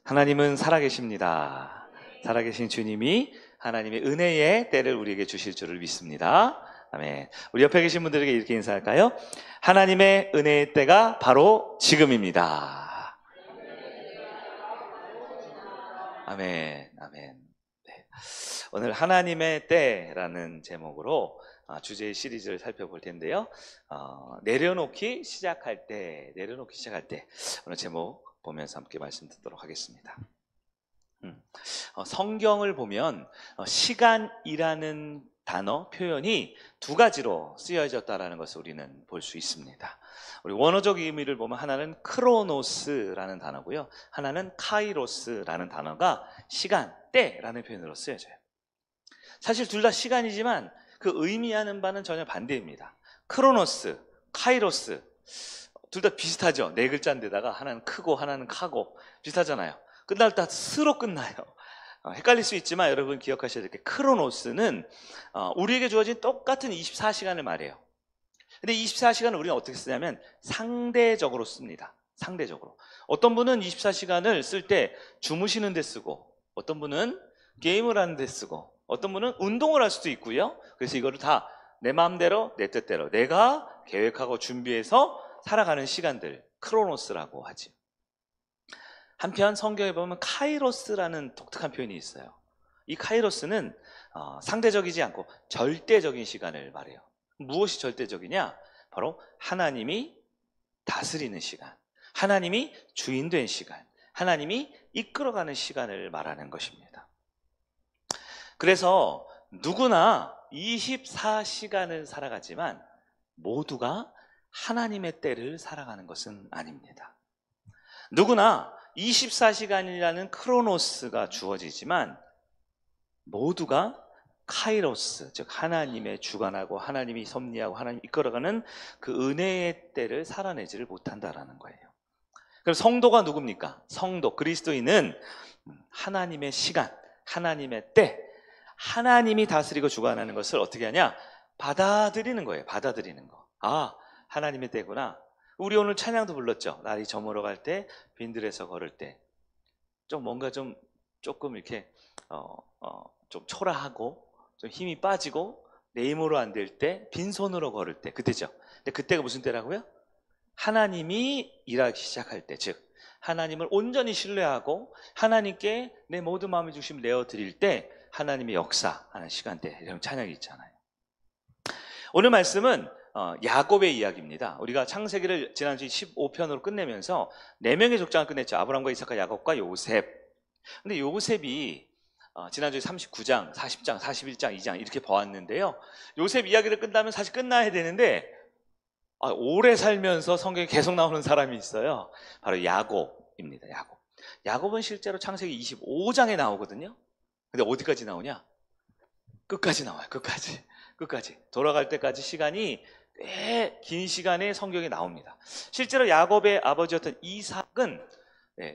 하나님은 살아계십니다. 살아계신 주님이 하나님의 은혜의 때를 우리에게 주실 줄을 믿습니다. 아멘. 우리 옆에 계신 분들에게 이렇게 인사할까요? 하나님의 은혜의 때가 바로 지금입니다. 아멘. 아멘. 네. 오늘 하나님의 때라는 제목으로 주제의 시리즈를 살펴볼 텐데요. 내려놓기 시작할 때, 오늘 제목 보면서 함께 말씀 듣도록 하겠습니다. 성경을 보면 시간이라는 단어, 표현이 두 가지로 쓰여졌다는 것을 우리는 볼 수 있습니다. 우리 원어적 의미를 보면 하나는 크로노스라는 단어고요, 하나는 카이로스라는 단어가 시간, 때라는 표현으로 쓰여져요. 사실 둘 다 시간이지만 그 의미하는 바는 전혀 반대입니다. 크로노스, 카이로스 둘 다 비슷하죠. 네 글자인데다가 하나는 크고 하나는 카고 비슷하잖아요. 끝날 때 스로 끝나요. 헷갈릴 수 있지만 여러분 기억하셔야 될 게, 크로노스는 우리에게 주어진 똑같은 24시간을 말해요. 근데 24시간을 우리가 어떻게 쓰냐면 상대적으로 씁니다. 상대적으로. 어떤 분은 24시간을 쓸 때 주무시는 데 쓰고, 어떤 분은 게임을 하는 데 쓰고, 어떤 분은 운동을 할 수도 있고요. 그래서 이거를 다 내 마음대로 내 뜻대로 내가 계획하고 준비해서 살아가는 시간들, 크로노스라고 하지. 한편 성경에 보면 카이로스라는 독특한 표현이 있어요. 이 카이로스는 상대적이지 않고 절대적인 시간을 말해요. 무엇이 절대적이냐? 바로 하나님이 다스리는 시간, 하나님이 주인된 시간, 하나님이 이끌어가는 시간을 말하는 것입니다. 그래서 누구나 24시간을 살아가지만 모두가 하나님의 때를 살아가는 것은 아닙니다. 누구나 24시간이라는 크로노스가 주어지지만 모두가 카이로스, 즉 하나님의 주관하고 하나님이 섭리하고 하나님이 이끌어가는 그 은혜의 때를 살아내지를 못한다라는 거예요. 그럼 성도가 누굽니까? 성도, 그리스도인은 하나님의 시간, 하나님의 때, 하나님이 다스리고 주관하는 것을 어떻게 하냐? 받아들이는 거예요. 받아들이는 거. 하나님의 때구나. 우리 오늘 찬양도 불렀죠. 날이 저물어 갈 때, 빈들에서 걸을 때, 좀 뭔가 조금 이렇게 좀 초라하고 좀 힘이 빠지고 내 힘으로 안 될 때, 빈손으로 걸을 때, 그때죠. 근데 그때가 무슨 때라고요? 하나님이 일하기 시작할 때, 즉 하나님을 온전히 신뢰하고 하나님께 내 모든 마음의 중심을 내어드릴 때 하나님의 역사하는 시간대, 이런 찬양이 있잖아요. 오늘 말씀은 야곱의 이야기입니다. 우리가 창세기를 지난주 15편으로 끝내면서 4명의 족장을 끝냈죠. 아브람과 이삭과 야곱과 요셉. 근데 요셉이 지난주에 39장, 40장, 41장, 2장 이렇게 봐왔는데요. 요셉 이야기를 끝나면 사실 끝나야 되는데 오래 살면서 성경에 계속 나오는 사람이 있어요. 바로 야곱입니다. 야곱은 실제로 창세기 25장에 나오거든요. 근데 어디까지 나오냐? 끝까지 나와요. 끝까지. 돌아갈 때까지 시간이 꽤 긴 시간에 성경에 나옵니다. 실제로 야곱의 아버지였던 이삭은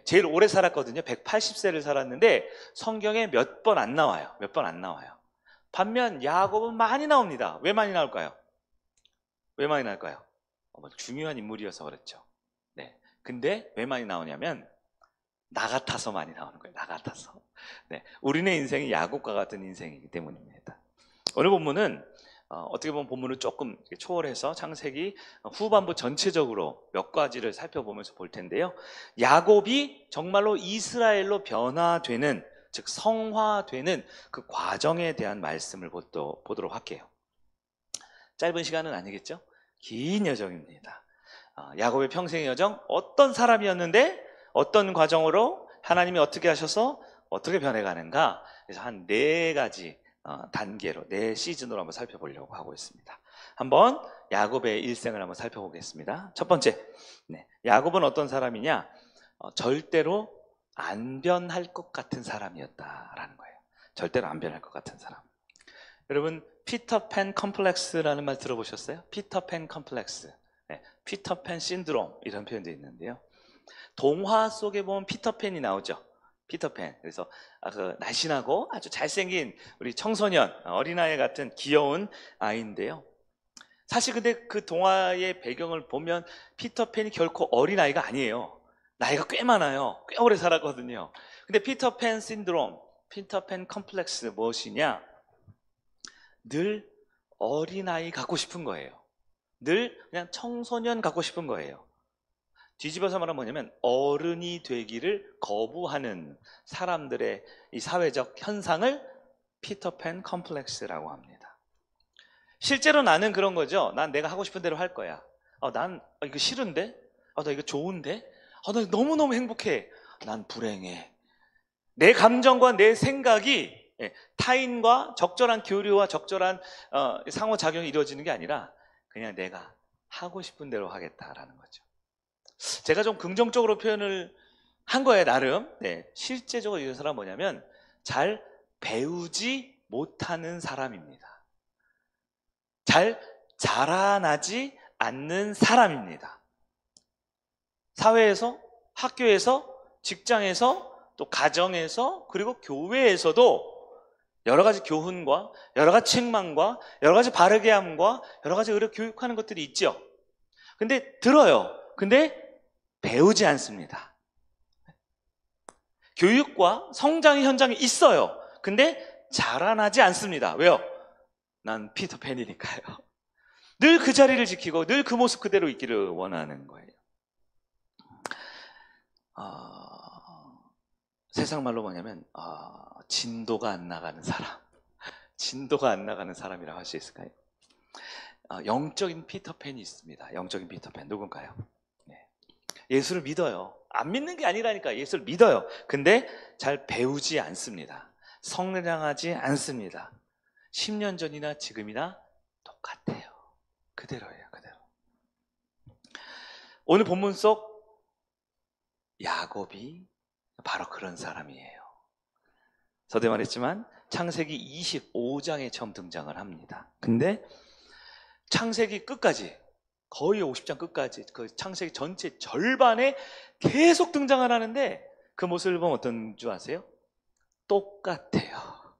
제일 오래 살았거든요. 180세를 살았는데 성경에 몇 번 안 나와요. 반면 야곱은 많이 나옵니다. 왜 많이 나올까요? 중요한 인물이어서 그랬죠. 네. 근데 왜 많이 나오냐면 나 같아서 많이 나오는 거예요. 나 같아서. 네. 우리네 인생이 야곱과 같은 인생이기 때문입니다. 오늘 본문은 어떻게 보면 본문을 조금 초월해서 창세기 후반부 전체적으로 몇 가지를 살펴보면서 볼 텐데요. 야곱이 정말로 이스라엘로 변화되는, 즉 성화되는 그 과정에 대한 말씀을 보도록 할게요. 짧은 시간은 아니겠죠? 긴 여정입니다. 야곱의 평생의 여정, 어떤 사람이었는데 어떤 과정으로 하나님이 어떻게 하셔서 어떻게 변해가는가, 그래서 한 4가지 단계로, 4시즌으로 한번 살펴보려고 하고 있습니다. 한번 야곱의 일생을 한번 살펴보겠습니다. 첫 번째, 야곱은 어떤 사람이냐? 절대로 안 변할 것 같은 사람이었다라는 거예요. 절대로 안 변할 것 같은 사람. 여러분, 피터팬 컴플렉스라는 말 들어보셨어요? 피터팬 컴플렉스, 피터팬 신드롬, 이런 표현도 있는데요. 동화 속에 보면 피터팬이 나오죠. 피터팬. 그래서 그 날씬하고 아주 잘생긴 우리 청소년, 어린아이 같은 귀여운 아이인데요. 사실 근데 그 동화의 배경을 보면 피터팬이 결코 어린아이가 아니에요. 나이가 꽤 많아요. 꽤 오래 살았거든요. 근데 피터팬 신드롬, 피터팬 컴플렉스 무엇이냐? 늘 어린아이 갖고 싶은 거예요. 늘 그냥 청소년 갖고 싶은 거예요. 뒤집어서 말하면 뭐냐면 어른이 되기를 거부하는 사람들의 이 사회적 현상을 피터팬 컴플렉스라고 합니다. 실제로 나는 그런 거죠. 난 내가 하고 싶은 대로 할 거야. 난 이거 싫은데? 나 이거 좋은데? 나 너무너무 행복해. 난 불행해. 내 감정과 내 생각이 타인과 적절한 교류와 적절한 상호작용이 이루어지는 게 아니라 그냥 내가 하고 싶은 대로 하겠다라는 거죠. 제가 좀 긍정적으로 표현을 한 거예요, 나름. 네, 실제적으로 이 사람은 뭐냐면 잘 배우지 못하는 사람입니다. 잘 자라나지 않는 사람입니다. 사회에서, 학교에서, 직장에서, 또 가정에서, 그리고 교회에서도 여러 가지 교훈과 여러 가지 책망과 여러 가지 바르게 함과 여러 가지 의료 교육하는 것들이 있죠. 근데 들어요. 근데 배우지 않습니다. 교육과 성장의 현장이 있어요. 근데 자라나지 않습니다. 왜요? 난 피터팬이니까요. 늘 그 자리를 지키고 늘 그 모습 그대로 있기를 원하는 거예요. 세상 말로 뭐냐면 진도가 안 나가는 사람, 진도가 안 나가는 사람이라고 할 수 있을까요? 영적인 피터팬이 있습니다. 영적인 피터팬 누군가요? 네. 예수를 믿어요. 안 믿는 게 아니라니까. 예수를 믿어요. 근데 잘 배우지 않습니다. 성장하지 않습니다. 10년 전이나 지금이나 똑같아요. 그대로예요. 그대로. 오늘 본문 속 야곱이 바로 그런 사람이에요. 저도 말했지만 창세기 25장에 처음 등장을 합니다. 근데 창세기 끝까지, 거의 50장 끝까지, 그 창세기 전체 절반에 계속 등장을 하는데 그 모습을 보면 어떤 줄 아세요? 똑같아요.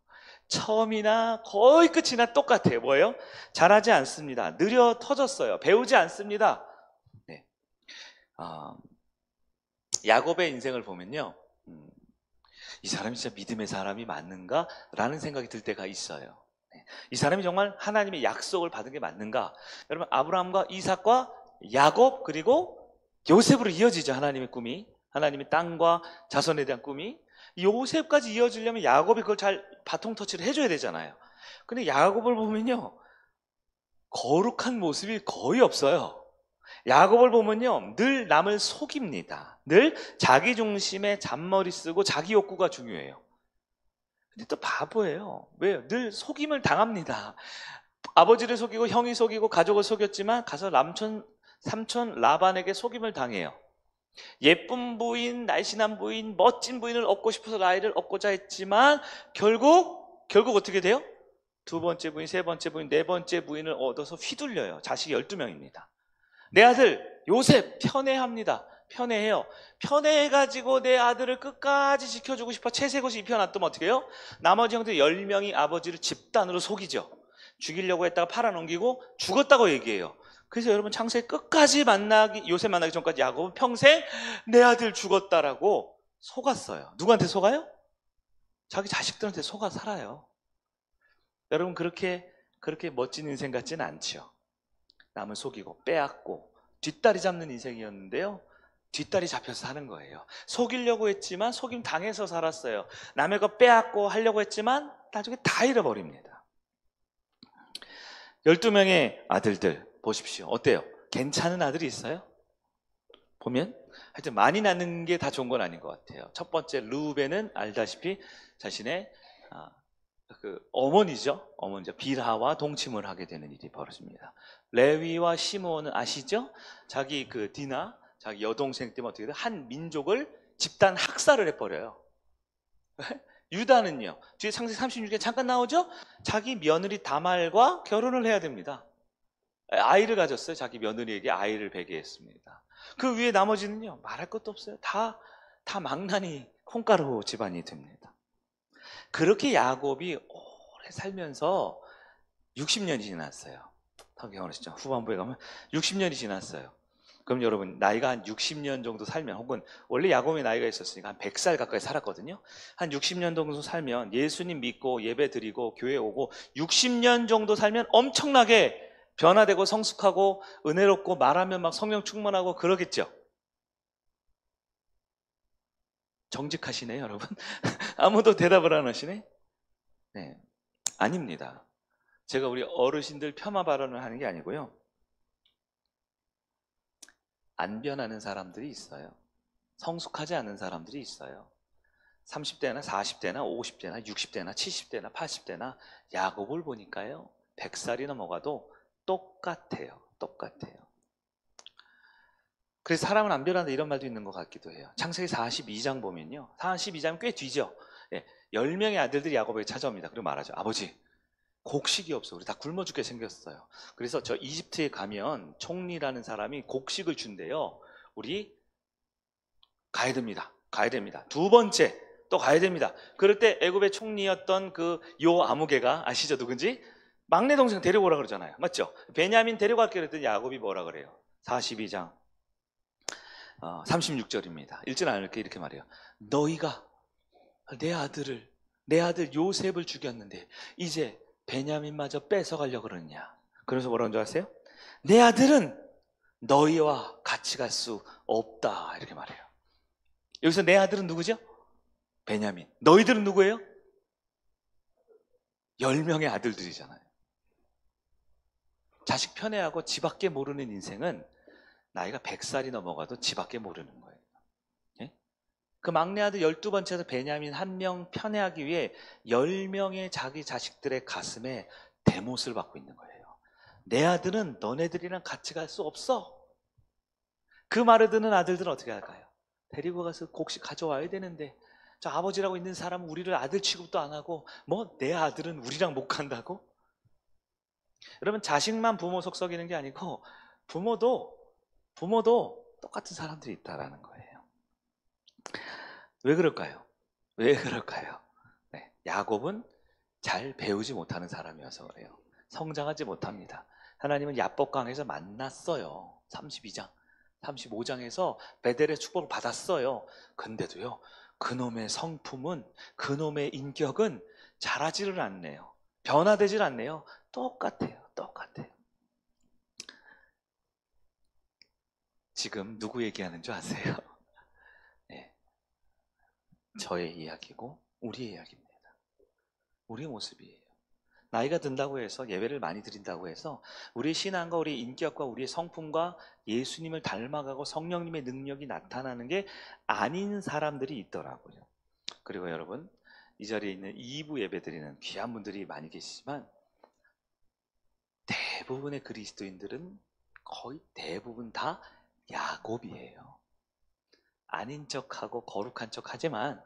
처음이나 거의 끝이나 똑같아요. 뭐예요? 잘하지 않습니다. 느려 터졌어요. 배우지 않습니다. 네. 야곱의 인생을 보면요, 이 사람이 진짜 믿음의 사람이 맞는가? 라는 생각이 들 때가 있어요. 이 사람이 정말 하나님의 약속을 받은 게 맞는가? 여러분, 아브라함과 이삭과 야곱 그리고 요셉으로 이어지죠. 하나님의 꿈이, 하나님의 땅과 자손에 대한 꿈이. 요셉까지 이어지려면 야곱이 그걸 잘 바통 터치를 해줘야 되잖아요. 근데 야곱을 보면요, 거룩한 모습이 거의 없어요. 야곱을 보면요, 늘 남을 속입니다. 늘 자기 중심에 잔머리 쓰고 자기 욕구가 중요해요. 근데 또 바보예요. 왜요? 늘 속임을 당합니다. 아버지를 속이고 형이 속이고 가족을 속였지만 가서 삼촌 라반에게 속임을 당해요. 예쁜 부인, 날씬한 부인, 멋진 부인을 얻고 싶어서 라헬을 얻고자 했지만 결국 어떻게 돼요? 두 번째 부인, 세 번째 부인, 네 번째 부인을 얻어서 휘둘려요. 자식이 12명입니다. 내 아들 요셉 편애합니다. 편애해요. 편애해가지고 내 아들을 끝까지 지켜주고 싶어 채색옷을 입혀놨더면 어떻게 해요? 나머지 형들 10명이 아버지를 집단으로 속이죠. 죽이려고 했다가 팔아넘기고 죽었다고 얘기해요. 그래서 여러분, 창세기 끝까지 요셉 만나기 전까지 야곱은 평생 내 아들 죽었다라고 속았어요. 누구한테 속아요? 자기 자식들한테 속아 살아요. 여러분, 그렇게 멋진 인생 같지는 않죠. 남을 속이고 빼앗고 뒷다리 잡는 인생이었는데요, 뒷다리 잡혀서 사는 거예요. 속이려고 했지만 속임 당해서 살았어요. 남의 거 빼앗고 하려고 했지만 나중에 다 잃어버립니다. 12명의 아들들 보십시오. 어때요? 괜찮은 아들이 있어요? 보면 하여튼 많이 낳는 게 다 좋은 건 아닌 것 같아요. 첫 번째 르우벤은 알다시피 자신의 어머니죠. 빌하와 동침을 하게 되는 일이 벌어집니다. 레위와 시므온은 아시죠? 자기 디나, 자기 여동생 때문에 어떻게 돼요? 한 민족을 집단 학살을 해버려요. 유다는요, 뒤에 창세기 36에 잠깐 나오죠? 자기 며느리 다말과 결혼을 해야 됩니다. 아이를 가졌어요. 자기 며느리에게 아이를 베게 했습니다. 그 위에 나머지는요, 말할 것도 없어요. 다 망나니 콩가루 집안이 됩니다. 그렇게 야곱이 오래 살면서 60년이 지났어요. 경험하시죠? 후반부에 가면 60년이 지났어요. 그럼 여러분 나이가 한 60년 정도 살면, 혹은 원래 야곱의 나이가 있었으니까 한 100살 가까이 살았거든요. 한 60년 정도 살면, 예수님 믿고 예배 드리고 교회 오고 60년 정도 살면 엄청나게 변화되고 성숙하고 은혜롭고 말하면 막 성령 충만하고 그러겠죠. 정직하시네 여러분. 아무도 대답을 안 하시네. 네, 아닙니다. 제가 우리 어르신들 폄하 발언을 하는 게 아니고요, 안 변하는 사람들이 있어요. 성숙하지 않은 사람들이 있어요. 30대나 40대나 50대나 60대나 70대나 80대나 야곱을 보니까요, 100살이 넘어가도 똑같아요. 똑같아요. 그래서 사람은 안 변한다 이런 말도 있는 것 같기도 해요. 창세기 42장 보면요, 42장 꽤 뒤죠. 10명의 아들들이 야곱에게 찾아옵니다. 그리고 말하죠. 아버지, 곡식이 없어. 우리 다 굶어 죽게 생겼어요. 그래서 저 이집트에 가면 총리라는 사람이 곡식을 준대요. 우리 가야 됩니다. 가야 됩니다. 두 번째 또 가야 됩니다. 그럴 때 애굽의 총리였던 그 요아무개가, 아시죠 누군지? 막내 동생 데려오라 그러잖아요. 맞죠? 베냐민 데려갈게 그랬더니 야곱이 뭐라 그래요? 42장 36절입니다. 읽진 않을게. 이렇게 말해요. 너희가 내 아들 요셉을 죽였는데 이제 베냐민마저 뺏어가려고 그러느냐? 그래서 뭐라는 줄 아세요? 내 아들은 너희와 같이 갈 수 없다, 이렇게 말해요. 여기서 내 아들은 누구죠? 베냐민. 너희들은 누구예요? 10명의 아들들이잖아요. 자식 편애하고 지 밖에 모르는 인생은 나이가 100살이 넘어가도 지 밖에 모르는 거예요. 예? 그 막내 아들 12번째에서 베냐민 한 명 편애하기 위해 10명의 자기 자식들의 가슴에 대못을 받고 있는 거예요. 내 아들은 너네들이랑 같이 갈 수 없어. 그 말을 듣는 아들들은 어떻게 할까요? 데리고 가서 곡식 가져와야 되는데, 저 아버지라고 있는 사람은 우리를 아들 취급도 안 하고, 뭐 내 아들은 우리랑 못 간다고? 여러분, 자식만 부모 속썩이는 게 아니고 부모도 똑같은 사람들이 있다라는 거예요. 왜 그럴까요? 왜 그럴까요? 네, 야곱은 잘 배우지 못하는 사람이어서 그래요. 성장하지 못합니다. 하나님은 야복강에서 만났어요. 32장, 35장에서 베델의 축복을 받았어요. 근데도요, 그놈의 성품은, 그놈의 인격은 자라지를 않네요. 변화되질 않네요. 똑같아요. 지금 누구 얘기하는 줄 아세요? 네, 저의 이야기고 우리의 이야기입니다. 우리의 모습이에요. 나이가 든다고 해서, 예배를 많이 드린다고 해서 우리의 신앙과 우리의 인격과 우리의 성품과 예수님을 닮아가고 성령님의 능력이 나타나는 게 아닌 사람들이 있더라고요. 그리고 여러분, 이 자리에 있는 2부 예배 드리는 귀한 분들이 많이 계시지만 대부분의 그리스도인들은 거의 대부분 다 야곱이에요. 아닌 척하고 거룩한 척하지만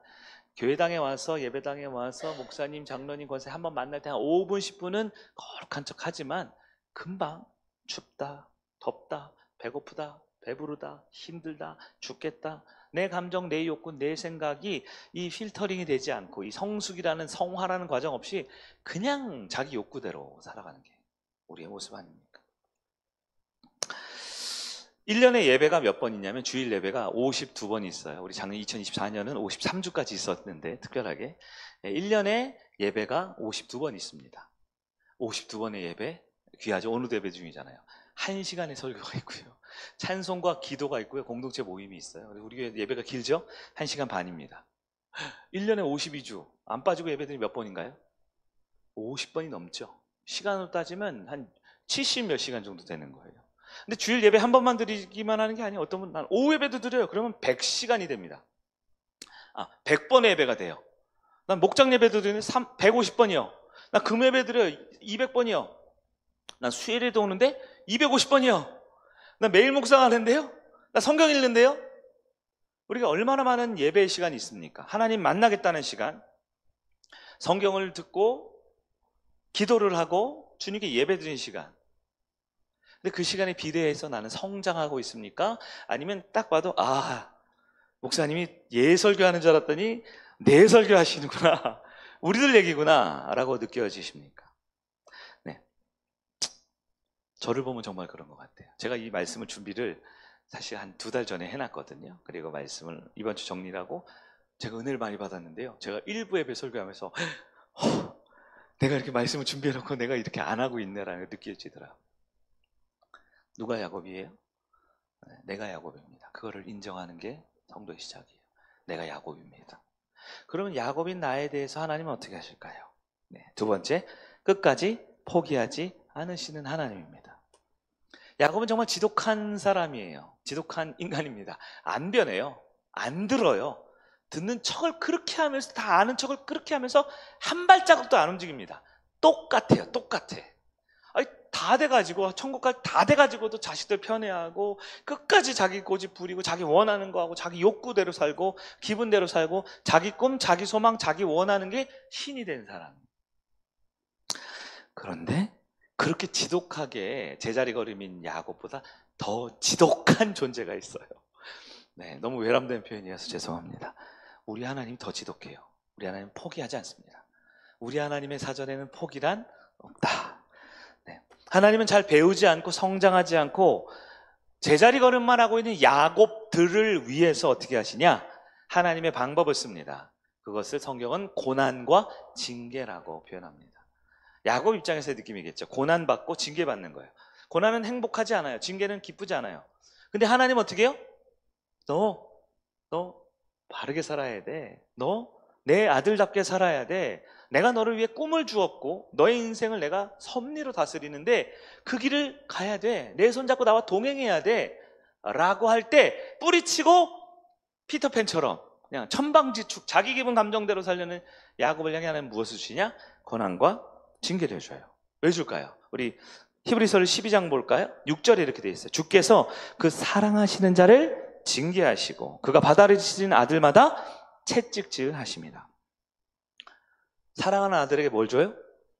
교회당에 와서, 예배당에 와서 목사님, 장로님, 권사님 한번 만날 때 한 5분, 10분은 거룩한 척 하지만 금방 춥다, 덥다, 배고프다, 배부르다, 힘들다, 죽겠다, 내 감정, 내 욕구, 내 생각이 이 필터링이 되지 않고 이 성숙이라는, 성화라는 과정 없이 그냥 자기 욕구대로 살아가는 게 우리의 모습 아닙니까? 1년에 예배가 몇 번 있냐면 주일 예배가 52번 있어요. 우리 작년 2024년은 53주까지 있었는데 특별하게 1년에 예배가 52번 있습니다. 52번의 예배, 귀하죠. 오늘도 예배 중이잖아요. 1시간의 설교가 있고요, 찬송과 기도가 있고요, 공동체 모임이 있어요. 우리 교회 예배가 길죠? 1시간 반입니다. 1년에 52주 안 빠지고 예배들이 몇 번인가요? 50번이 넘죠. 시간으로 따지면 한 70 몇 시간 정도 되는 거예요. 근데 주일 예배 한 번만 드리기만 하는 게 아니에요. 어떤 분은 난 오후 예배도 드려요. 그러면 100시간이 됩니다. 100번의 예배가 돼요. 난 목장 예배도 드리는 150번이요. 난 금 예배 드려요. 200번이요. 난 수요일에도 오는데 250번이요. 난 매일 묵상하는데요. 난 성경 읽는데요. 우리가 얼마나 많은 예배의 시간이 있습니까? 하나님 만나겠다는 시간, 성경을 듣고 기도를 하고 주님께 예배 드리는 시간. 근데 그 시간에 비례해서 나는 성장하고 있습니까? 아니면 딱 봐도 목사님이 설교하는 줄 알았더니 내 설교하시는구나, 우리들 얘기구나 라고 느껴지십니까? 네, 저를 보면 정말 그런 것 같아요. 제가 이 말씀을 준비를 사실 한 2달 전에 해놨거든요. 그리고 말씀을 이번 주 정리하고 제가 은혜를 많이 받았는데요. 제가 일부 예배 설교하면서 내가 이렇게 말씀을 준비해놓고 내가 이렇게 안 하고 있네라는 게 느껴지더라고요. 누가 야곱이에요? 내가 야곱입니다. 그거를 인정하는 게 성도의 시작이에요. 내가 야곱입니다. 그러면 야곱인 나에 대해서 하나님은 어떻게 하실까요? 두 번째, 끝까지 포기하지 않으시는 하나님입니다. 야곱은 정말 지독한 사람이에요. 지독한 인간입니다. 안 변해요. 안 들어요. 듣는 척을 그렇게 하면서, 다 아는 척을 그렇게 하면서 한 발자국도 안 움직입니다. 똑같아요. 똑같아. 아니, 다 돼가지고, 천국까지 다 돼가지고도 자식들 편애하고, 끝까지 자기 고집 부리고, 자기 원하는 거 하고, 자기 욕구대로 살고, 기분대로 살고, 자기 꿈, 자기 소망, 자기 원하는 게 신이 된 사람. 그런데 그렇게 지독하게 제자리걸음인 야곱보다 더 지독한 존재가 있어요. 너무 외람된 표현이어서 죄송합니다. 우리 하나님이 더 지독해요. 우리 하나님은 포기하지 않습니다. 우리 하나님의 사전에는 포기란 없다. 하나님은 잘 배우지 않고 성장하지 않고 제자리 걸음만 하고 있는 야곱들을 위해서 어떻게 하시냐? 하나님의 방법을 씁니다. 그것을 성경은 고난과 징계라고 표현합니다. 야곱 입장에서의 느낌이겠죠. 고난받고 징계받는 거예요. 고난은 행복하지 않아요. 징계는 기쁘지 않아요. 근데 하나님 어떻게 해요? 너 바르게 살아야 돼. 너 내 아들답게 살아야 돼. 내가 너를 위해 꿈을 주었고 너의 인생을 내가 섭리로 다스리는데 그 길을 가야 돼. 내 손잡고 나와 동행해야 돼. 라고 할 때 뿌리치고 피터팬처럼 그냥 천방지축 자기 기분 감정대로 살려는 야곱을 향해 하나님 무엇을 주시냐? 고난과 징계를 줘요. 왜 줄까요? 우리 히브리서를 12장 볼까요? 6절에 이렇게 되어 있어요. 주께서 그 사랑하시는 자를 징계하시고 그가 받아들이시는 아들마다 채찍질 하십니다. 사랑하는 아들에게 뭘 줘요?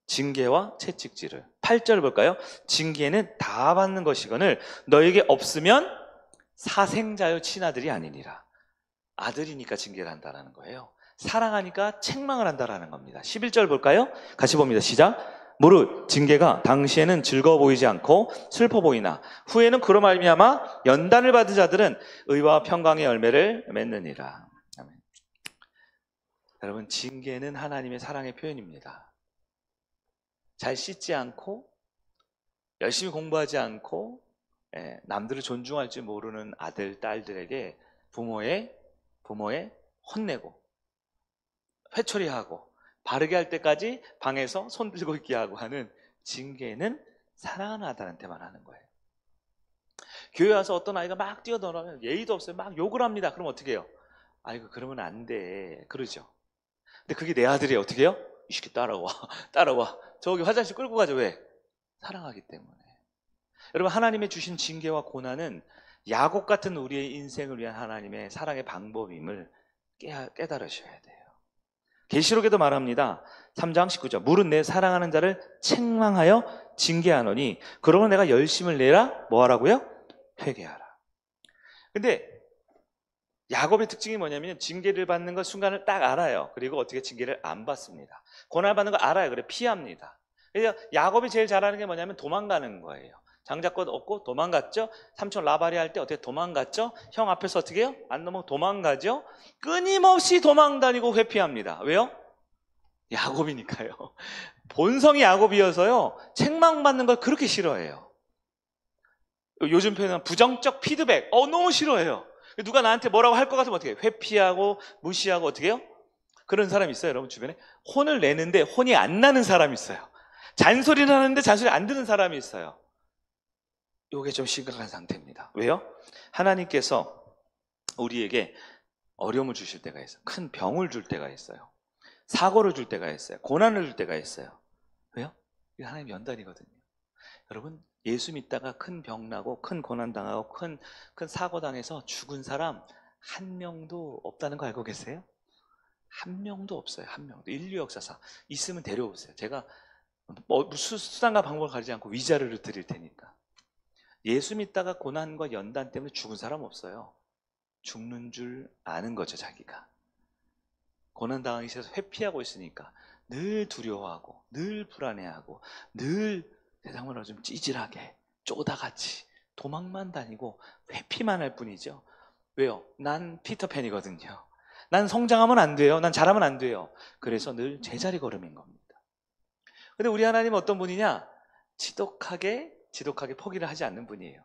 징계와 채찍질을. 8절 볼까요? 징계는 다 받는 것이거늘 너에게 없으면 사생자여 친아들이 아니니라. 아들이니까 징계를 한다는 거예요. 사랑하니까 책망을 한다는 겁니다. 11절 볼까요? 같이 봅니다. 시작. 무릇 징계가 당시에는 즐거워 보이지 않고 슬퍼 보이나 후에는 그로 말미암아 연단을 받은 자들은 의와 평강의 열매를 맺느니라. 아멘. 여러분, 징계는 하나님의 사랑의 표현입니다. 잘 씻지 않고 열심히 공부하지 않고 남들을 존중할 줄 모르는 아들, 딸들에게 부모의 혼내고 회초리하고 바르게 할 때까지 방에서 손 들고 있게 하고 하는 징계는 사랑하는 아들한테만 하는 거예요. 교회 와서 어떤 아이가 막 뛰어놀면 예의도 없어요. 막 욕을 합니다. 그럼 어떻게 해요? 아이고 그러면 안 돼. 그러죠. 근데 그게 내 아들이 어떻게 해요? 이 새끼 따라와. 따라와. 저기 화장실 끌고 가죠. 왜? 사랑하기 때문에. 여러분, 하나님의 주신 징계와 고난은 야곱 같은 우리의 인생을 위한 하나님의 사랑의 방법임을 깨달으셔야 돼요. 계시록에도 말합니다. 3장 19절. 물은 내 사랑하는 자를 책망하여 징계하노니 그러면 내가 열심을 내라 뭐 하라고요? 회개하라. 근데 야곱의 특징이 뭐냐면 징계를 받는 것 순간을 딱 알아요. 그리고 어떻게 징계를 안 받습니다. 고난을 받는 거 알아요. 그래 피합니다. 그래서 야곱이 제일 잘하는 게 뭐냐면 도망가는 거예요. 장자권 얻고 도망갔죠. 삼촌 라발이 할 때 어떻게 도망갔죠. 형 앞에서 어떻게 해요? 안 넘어 도망가죠. 끊임없이 도망다니고 회피합니다. 왜요? 야곱이니까요. 본성이 야곱이어서요. 책망받는 걸 그렇게 싫어해요. 요즘 표현은 부정적 피드백 너무 싫어해요. 누가 나한테 뭐라고 할 것 같으면 어떻게 해요? 회피하고 무시하고 어떻게 해요? 그런 사람이 있어요. 여러분 주변에 혼을 내는데 혼이 안 나는 사람이 있어요. 잔소리를 하는데 잔소리 안 듣는 사람이 있어요. 이게 좀 심각한 상태입니다. 왜요? 하나님께서 우리에게 어려움을 주실 때가 있어요. 큰 병을 줄 때가 있어요. 사고를 줄 때가 있어요. 고난을 줄 때가 있어요. 왜요? 이게 하나님의 연단이거든요. 여러분, 예수 믿다가 큰 병 나고 큰 고난 당하고 큰 사고 당해서 죽은 사람 한 명도 없다는 거 알고 계세요? 한 명도 없어요. 한 명도. 인류 역사상 있으면 데려오세요. 제가 수단과 방법을 가리지 않고 위자료를 드릴 테니까. 예수 믿다가 고난과 연단 때문에 죽은 사람 없어요. 죽는 줄 아는 거죠, 자기가. 고난당하기 싫어서 회피하고 있으니까 늘 두려워하고 늘 불안해하고 늘 세상으로 좀 찌질하게 쪼다같이 도망만 다니고 회피만 할 뿐이죠. 왜요? 난 피터팬이거든요. 난 성장하면 안 돼요. 난 잘하면 안 돼요. 그래서 늘 제자리 걸음인 겁니다. 근데 우리 하나님은 어떤 분이냐? 지독하게 포기를 하지 않는 분이에요.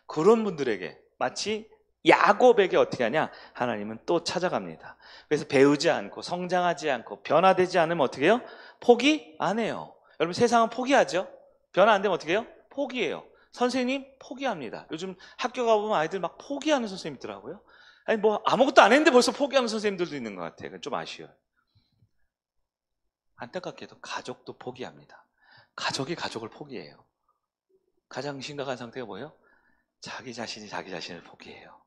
그런 분들에게 마치 야곱에게 어떻게 하냐? 하나님은 또 찾아갑니다. 그래서 배우지 않고 성장하지 않고 변화되지 않으면 어떻게 해요? 포기 안 해요. 여러분 세상은 포기하죠? 변화 안 되면 어떻게 해요? 포기해요. 선생님 포기합니다. 요즘 학교 가보면 아이들 막 포기하는 선생님 있더라고요. 아니 뭐 아무것도 안 했는데 벌써 포기하는 선생님들도 있는 것 같아요. 좀 아쉬워요. 안타깝게도 가족도 포기합니다. 가족이 가족을 포기해요. 가장 심각한 상태가 뭐예요? 자기 자신이 자기 자신을 포기해요.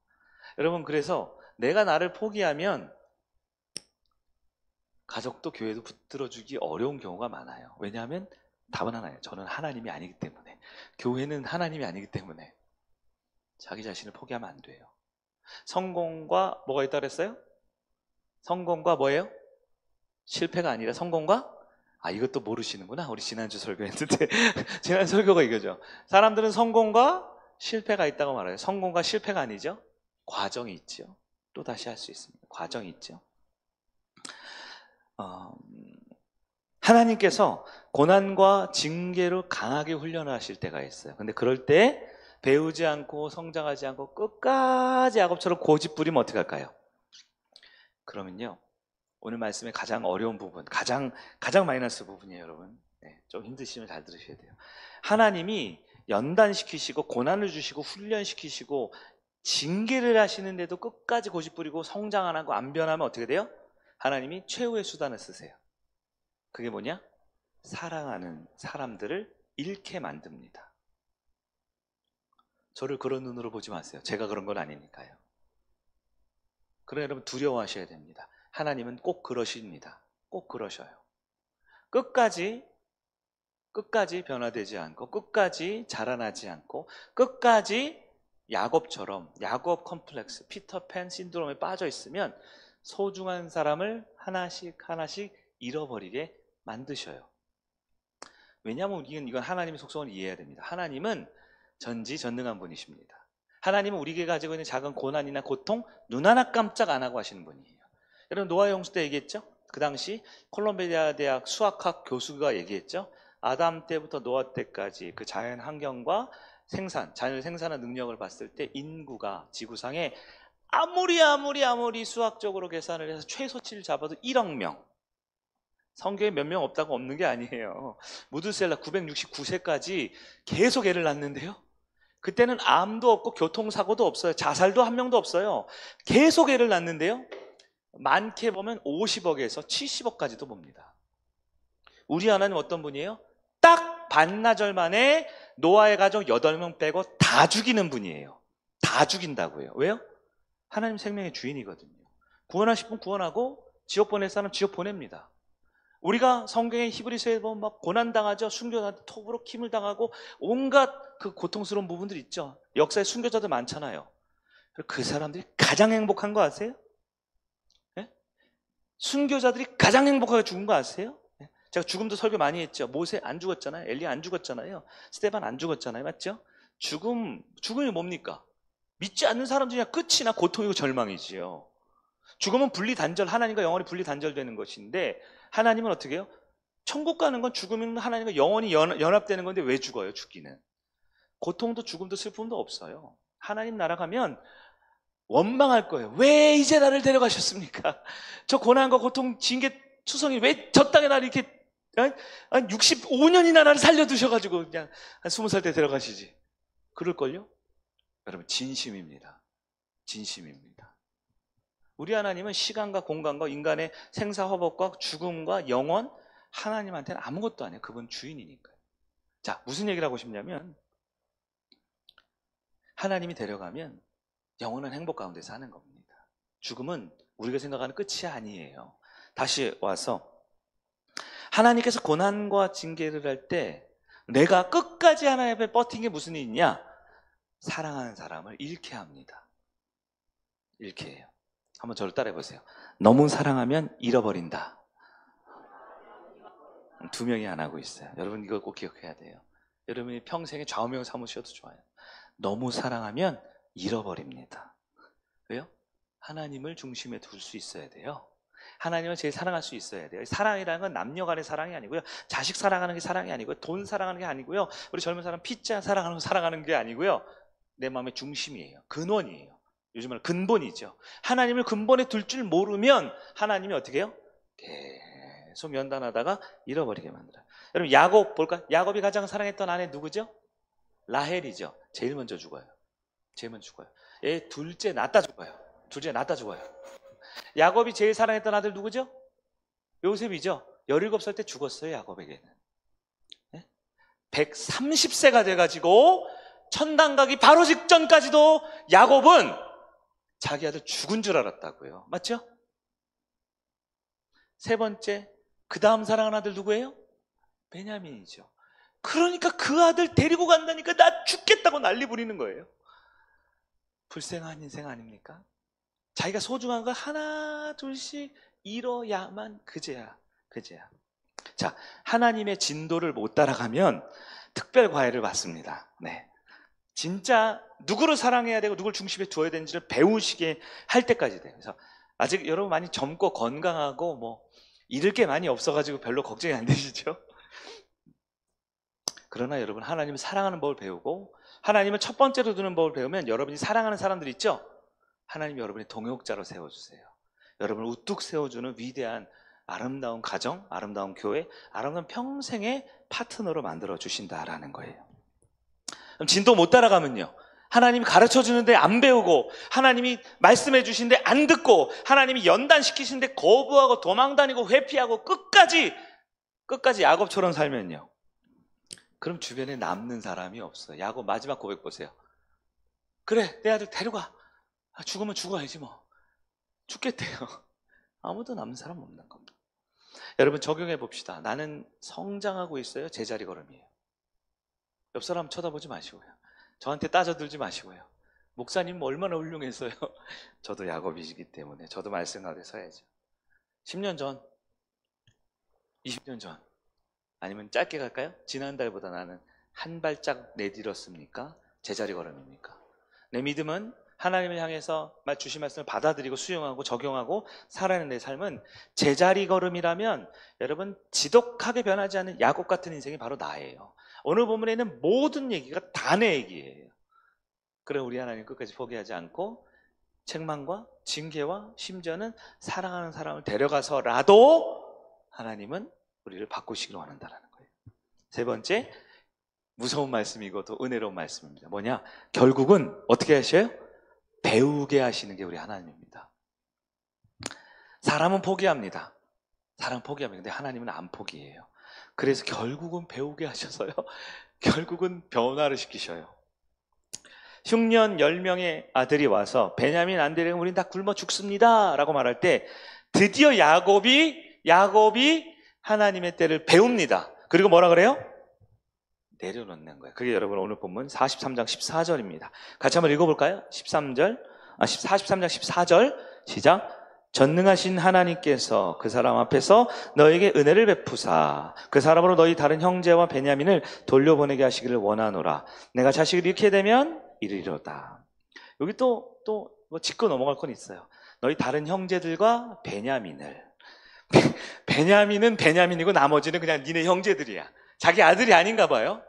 여러분 그래서 내가 나를 포기하면 가족도 교회도 붙들어주기 어려운 경우가 많아요. 왜냐하면 답은 하나예요. 저는 하나님이 아니기 때문에. 교회는 하나님이 아니기 때문에. 자기 자신을 포기하면 안 돼요. 성공과 뭐가 있다 그랬어요? 성공과 뭐예요? 실패가 아니라 성공과? 이것도 모르시는구나. 우리 지난주 설교했는데 지난 설교가 이거죠. 사람들은 성공과 실패가 있다고 말해요. 성공과 실패가 아니죠. 과정이 있죠. 또 다시 할 수 있습니다. 과정이 있죠. 하나님께서 고난과 징계로 강하게 훈련하실 때가 있어요. 근데 그럴 때 배우지 않고 성장하지 않고 끝까지 야곱처럼 고집 부리면 어떻게 할까요? 그러면요, 오늘 말씀의 가장 어려운 부분, 가장 마이너스 부분이에요, 여러분. 네, 좀 힘드시면 잘 들으셔야 돼요. 하나님이 연단시키시고 고난을 주시고 훈련시키시고 징계를 하시는데도 끝까지 고집 부리고 성장 안 하고 안 변하면 어떻게 돼요? 하나님이 최후의 수단을 쓰세요. 그게 뭐냐? 사랑하는 사람들을 잃게 만듭니다. 저를 그런 눈으로 보지 마세요. 제가 그런 건 아니니까요. 그러나 여러분 두려워하셔야 됩니다. 하나님은 꼭 그러십니다. 꼭 그러셔요. 끝까지 변화되지 않고 끝까지 자라나지 않고 끝까지 야곱처럼 야곱 컴플렉스, 피터팬 신드롬에 빠져 있으면 소중한 사람을 하나씩 잃어버리게 만드셔요. 왜냐하면 이건 하나님의 속성을 이해해야 됩니다. 하나님은 전지전능한 분이십니다. 하나님은 우리에게 가지고 있는 작은 고난이나 고통 눈 하나 깜짝 안 하고 하시는 분이에요. 여러분 노아의 홍수 때 얘기했죠? 그 당시 콜롬비아 대학 수학학 교수가 얘기했죠? 아담 때부터 노아 때까지 그 자연 환경과 자연을 생산하는 능력을 봤을 때 인구가 지구상에 아무리 수학적으로 계산을 해서 최소치를 잡아도 1억 명. 성경에 몇 명 없다고 없는 게 아니에요. 무드셀라 969세까지 계속 애를 낳는데요. 그때는 암도 없고 교통사고도 없어요. 자살도 한 명도 없어요. 계속 애를 낳는데요. 많게 보면 50억에서 70억까지도 봅니다. 우리 하나님 어떤 분이에요? 딱 반나절 만에 노아의 가족 8명 빼고 다 죽이는 분이에요. 다 죽인다고요. 왜요? 하나님 생명의 주인이거든요. 구원하실 분 구원하고 지옥 보낼 사람 지옥 보냅니다. 우리가 성경의 히브리서에 보면 막 고난당하죠. 순교자한테 톱으로 킴을 당하고 온갖 그 고통스러운 부분들이 있죠. 역사에 순교자들 많잖아요. 그 사람들이 가장 행복한 거 아세요? 네? 순교자들이 가장 행복하게 죽은 거 아세요? 네? 제가 죽음도 설교 많이 했죠. 모세 안 죽었잖아요. 엘리야 안 죽었잖아요. 스데반 안 죽었잖아요. 맞죠? 죽음이 뭡니까? 믿지 않는 사람들이 그냥 끝이나 고통이고 절망이지요. 죽음은 분리단절, 하나님과 영원히 분리단절되는 것인데 하나님은 어떻게 해요? 천국 가는 건 죽으면 하나님과 영원히 연합되는 건데 왜 죽어요? 죽기는. 고통도 죽음도 슬픔도 없어요. 하나님 나라 가면 원망할 거예요. 왜 이제 나를 데려가셨습니까? 저 고난과 고통, 징계, 투성이 왜 저 땅에 나를 이렇게 65년이나 나를 살려두셔가지고 그냥 한 20살 때 데려가시지. 그럴걸요? 여러분 진심입니다. 진심입니다. 우리 하나님은 시간과 공간과 인간의 생사화복과 죽음과 영원, 하나님한테는 아무것도 아니에요. 그분 주인이니까요. 자, 무슨 얘기를 하고 싶냐면 하나님이 데려가면 영원한 행복 가운데 사는 겁니다. 죽음은 우리가 생각하는 끝이 아니에요. 다시 와서 하나님께서 고난과 징계를 할 때 내가 끝까지 하나님 앞에 버틴 게 무슨 일이냐? 사랑하는 사람을 잃게 합니다. 잃게 해요. 한번 저를 따라해 보세요. 너무 사랑하면 잃어버린다. 2명이 안 하고 있어요. 여러분 이거 꼭 기억해야 돼요. 여러분이 평생에 좌우명 삼으셔도 좋아요. 너무 사랑하면 잃어버립니다. 왜요? 하나님을 중심에 둘 수 있어야 돼요. 하나님을 제일 사랑할 수 있어야 돼요. 사랑이라는 건 남녀 간의 사랑이 아니고요, 자식 사랑하는 게 사랑이 아니고요, 돈 사랑하는 게 아니고요, 우리 젊은 사람 피자 사랑하는 게 아니고요, 내 마음의 중심이에요. 근원이에요. 요즘 말로 근본이죠. 하나님을 근본에 둘 줄 모르면 하나님이 어떻게 해요? 계속 연단하다가 잃어버리게 만들어요. 여러분, 야곱 볼까요? 야곱이 가장 사랑했던 아내 누구죠? 라헬이죠. 제일 먼저 죽어요. 제일 먼저 죽어요. 얘 둘째 낳다 죽어요. 둘째 낳다 죽어요. 야곱이 제일 사랑했던 아들 누구죠? 요셉이죠. 17살 때 죽었어요, 야곱에게는. 130세가 돼가지고 천당 가기 바로 직전까지도 야곱은 자기 아들 죽은 줄 알았다고요. 맞죠? 세 번째, 그 다음 사랑하는 아들 누구예요? 베냐민이죠. 그러니까 그 아들 데리고 간다니까 나 죽겠다고 난리 부리는 거예요. 불쌍한 인생 아닙니까? 자기가 소중한 걸 하나 둘씩 잃어야만 그제야. 자, 하나님의 진도를 못 따라가면 특별 과외를 받습니다. 네. 진짜 누구를 사랑해야 되고 누구를 중심에 두어야 되는지를 배우시게 할 때까지 돼요. 그래서 아직 여러분 많이 젊고 건강하고 뭐 잃을 게 많이 없어가지고 별로 걱정이 안 되시죠? 그러나 여러분, 하나님을 사랑하는 법을 배우고 하나님을 첫 번째로 두는 법을 배우면 여러분이 사랑하는 사람들 있죠? 하나님이 여러분의 동역자로 세워주세요. 여러분을 우뚝 세워주는 위대한 아름다운 가정, 아름다운 교회, 아름다운 평생의 파트너로 만들어 주신다라는 거예요. 그럼 진도 못 따라가면요, 하나님이 가르쳐 주는데 안 배우고, 하나님이 말씀해 주시는데 안 듣고, 하나님이 연단시키시는데 거부하고 도망다니고 회피하고 끝까지 야곱처럼 살면요, 그럼 주변에 남는 사람이 없어요. 야곱 마지막 고백 보세요. 그래, 내 아들 데려가. 죽으면 죽어야지 뭐. 죽겠대요. 아무도 남는 사람 없는 겁니다. 여러분, 적용해 봅시다. 나는 성장하고 있어요, 제자리 걸음이에요. 옆 사람 쳐다보지 마시고요, 저한테 따져들지 마시고요. 목사님 얼마나 훌륭했어요. 저도 야곱이시기 때문에 저도 말씀 가운데 서야죠. 10년 전, 20년 전, 아니면 짧게 갈까요? 지난달보다 나는 한 발짝 내딛었습니까? 제자리 걸음입니까? 내 믿음은 하나님을 향해서 주신 말씀을 받아들이고 수용하고 적용하고 살아가는 내 삶은 제자리 걸음이라면 여러분, 지독하게 변하지 않는 야곱 같은 인생이 바로 나예요. 오늘 본문에 있는 모든 얘기가 다 내 얘기예요. 그래, 우리 하나님 끝까지 포기하지 않고 책망과 징계와 심지어는 사랑하는 사람을 데려가서라도 하나님은 우리를 바꾸시기로 원한다는 거예요. 세 번째, 무서운 말씀이고 또 은혜로운 말씀입니다. 뭐냐? 결국은 어떻게 하셔요? 배우게 하시는 게 우리 하나님입니다. 사람은 포기합니다. 사람은 포기합니다. 근데 하나님은 안 포기해요. 그래서 결국은 배우게 하셔서요, 결국은 변화를 시키셔요. 흉년 10명의 아들이 와서 베냐민 안 데리고 우린 다 굶어 죽습니다 라고 말할 때 드디어 야곱이 하나님의 때를 배웁니다. 그리고 뭐라 그래요? 내려놓는 거예요. 그게 여러분 오늘 본문 43장 14절입니다. 같이 한번 읽어볼까요? 43장 14절 시작. 전능하신 하나님께서 그 사람 앞에서 너에게 은혜를 베푸사 그 사람으로 너희 다른 형제와 베냐민을 돌려보내게 하시기를 원하노라. 내가 자식을 잃게 되면 이르리로다. 여기 또 뭐 짚고 넘어갈 건 있어요. 너희 다른 형제들과 베냐민을. 베냐민은 베냐민이고 나머지는 그냥 니네 형제들이야. 자기 아들이 아닌가 봐요.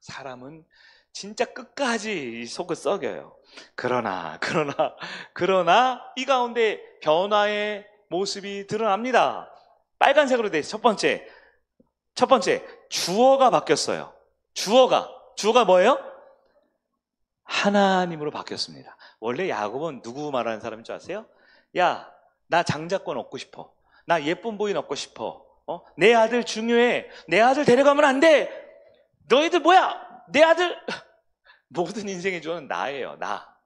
사람은 진짜 끝까지 속을 썩여요. 그러나 이 가운데 변화의 모습이 드러납니다. 빨간색으로 돼 있어요. 첫 번째 주어가 바뀌었어요. 주어가 뭐예요? 하나님으로 바뀌었습니다. 원래 야곱은 누구 말하는 사람인 줄 아세요? 야, 나 장자권 얻고 싶어. 나 예쁜 부인 얻고 싶어. 내 아들 중요해. 내 아들 데려가면 안 돼. 너희들 뭐야? 내 아들. 모든 인생의 주어는 나예요. 나.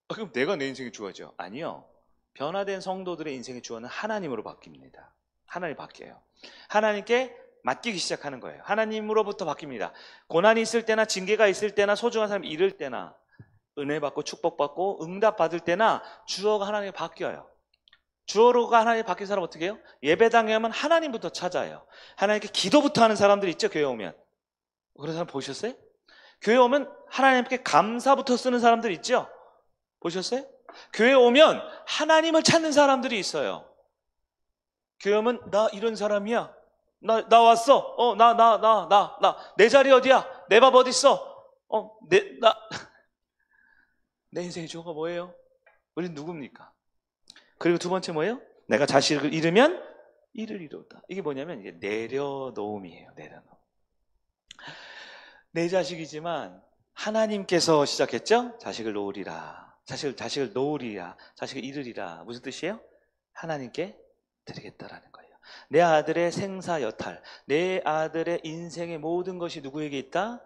그럼 내가 내 인생의 주어죠? 아니요. 변화된 성도들의 인생의 주어는 하나님으로 바뀝니다. 하나님 바뀌어요. 하나님께 맡기기 시작하는 거예요. 하나님으로부터 바뀝니다. 고난이 있을 때나 징계가 있을 때나 소중한 사람 잃을 때나 은혜 받고 축복받고 응답 받을 때나 주어가 하나님에 바뀌어요. 주어로가 하나님에 바뀐 사람 어떻게 해요? 예배당에 오면 하나님부터 찾아요. 하나님께 기도부터 하는 사람들 있죠, 교회 오면. 그런 사람 보셨어요? 교회 오면 하나님께 감사부터 쓰는 사람들 있죠? 보셨어요? 교회 오면 하나님을 찾는 사람들이 있어요. 교회 오면 나 이런 사람이야. 나 왔어. 내 자리 어디야? 내 밥 어딨어? 내 인생의 주어가 뭐예요? 우린 누굽니까? 그리고 두 번째 뭐예요? 내가 자식을 잃으면 이를 이루다. 이게 뭐냐면 이게 내려놓음이에요. 내려놓음. 내 자식이지만 하나님께서 시작했죠? 자식을 놓으리라. 자식을 놓으리라. 자식을 잃으리라. 무슨 뜻이에요? 하나님께 드리겠다라는 거예요. 내 아들의 생사 여탈, 내 아들의 인생의 모든 것이 누구에게 있다?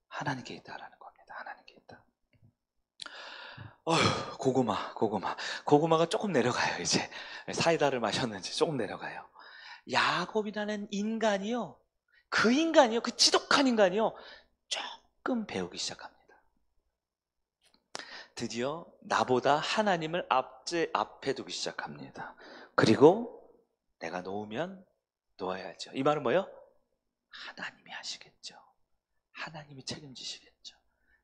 하나님께 있다라는 겁니다. 하나님께 있다. 고구마가 조금 내려가요. 이제 사이다를 마셨는지 조금 내려가요. 야곱이라는 인간이요, 그 지독한 인간이요, 조금 배우기 시작합니다. 드디어 나보다 하나님을 앞에 두기 시작합니다. 그리고 내가 놓으면 놓아야죠. 이 말은 뭐예요? 하나님이 하시겠죠. 하나님이 책임지시겠죠.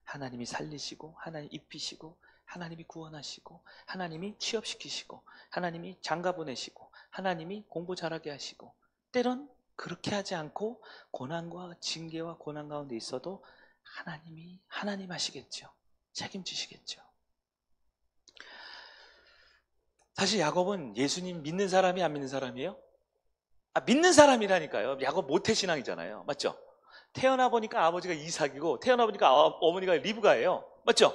하나님이 살리시고, 하나님이 입히시고, 하나님이 구원하시고, 하나님이 취업시키시고, 하나님이 장가 보내시고, 하나님이 공부 잘하게 하시고, 때론 그렇게 하지 않고 고난과 징계와 고난 가운데 있어도 하나님 하시겠죠. 책임지시겠죠. 사실 야곱은 예수님 믿는 사람이 안 믿는 사람이에요? 믿는 사람이라니까요. 야곱 모태신앙이잖아요. 맞죠? 태어나 보니까 아버지가 이삭이고 태어나 보니까 어머니가 리브가예요. 맞죠?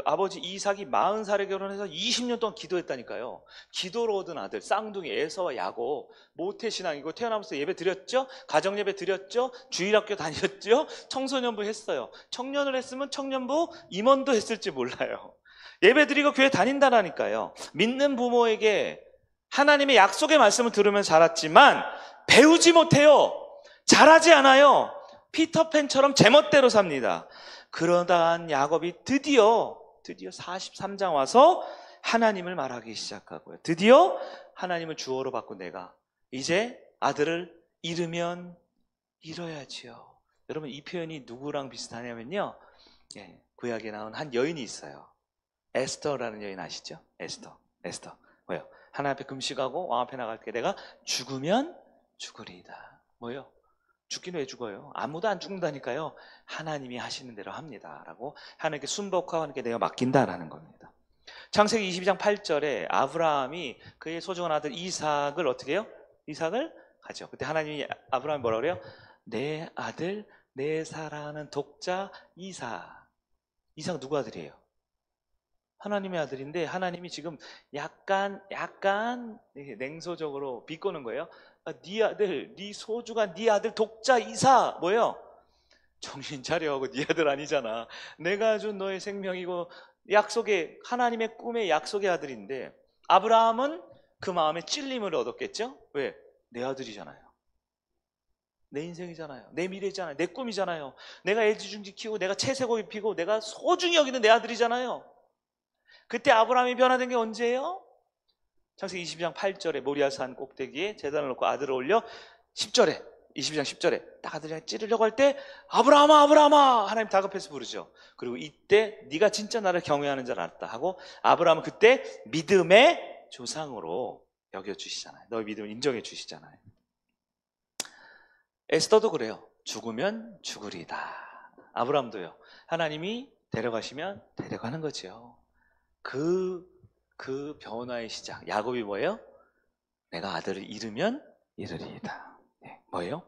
아버지 이삭이 40살에 결혼해서 20년 동안 기도했다니까요. 기도로 얻은 아들 쌍둥이 에서와 야곱, 모태신앙이고 태어나면서 예배 드렸죠? 가정예배 드렸죠? 주일학교 다녔죠? 청소년부 했어요. 청년을 했으면 청년부 임원도 했을지 몰라요. 예배 드리고 교회 다닌다라니까요. 믿는 부모에게 하나님의 약속의 말씀을 들으면 자랐지만 배우지 못해요. 잘하지 않아요. 피터팬처럼 제멋대로 삽니다. 그러다간 야곱이 드디어 43장 와서 하나님을 말하기 시작하고요. 드디어 하나님을 주어로 받고 내가 이제 아들을 잃으면 잃어야지요. 여러분, 이 표현이 누구랑 비슷하냐면요, 구약에 나온 한 여인이 있어요. 에스더라는 여인 아시죠? 에스터. 뭐요? 하나님 앞에 금식하고 왕 앞에 나갈 때 내가 죽으면 죽으리이다. 뭐요? 죽긴 왜 죽어요? 아무도 안 죽는다니까요. 하나님이 하시는 대로 합니다. 라고 하나님께 순복하고 하나님께 내가 맡긴다라는 겁니다. 창세기 22장 8절에 아브라함이 그의 소중한 아들 이삭을 어떻게 해요? 이삭을 가죠. 그때 하나님이 아브라함이 뭐라고 그래요? 내 아들, 내 사랑하는 독자 이삭. 이삭 누구 아들이에요? 하나님의 아들인데 하나님이 지금 약간 냉소적으로 비꼬는 거예요. 네 아들, 네 소중한 네 아들 독자 이삭 뭐예요? 정신 차려 하고 네 아들 아니잖아. 내가 준 너의 생명이고 하나님의 꿈의 약속의 아들인데 아브라함은 그 마음에 찔림을 얻었겠죠? 왜? 내 아들이잖아요. 내 인생이잖아요. 내 미래잖아요. 내 꿈이잖아요. 내가 애지중지 키우고 내가 채색고 입히고 내가 소중히 여기는 내 아들이잖아요. 그때 아브라함이 변화된 게 언제예요? 창세기 22장 8절에 모리아산 꼭대기에 제단을 놓고 아들을 올려 10절에 22장 10절에 딱 아들이 찌르려고 할 때 아브라함아 하나님 다급해서 부르죠. 그리고 이때 네가 진짜 나를 경외하는 줄 알았다 하고 아브라함은 그때 믿음의 조상으로 여겨주시잖아요. 너의 믿음을 인정해 주시잖아요. 에스더도 그래요. 죽으면 죽으리다. 아브라함도요. 하나님이 데려가시면 데려가는 거죠. 그 변화의 시작. 야곱이 뭐예요? 내가 아들을 잃으면 잃으리이다. 뭐예요?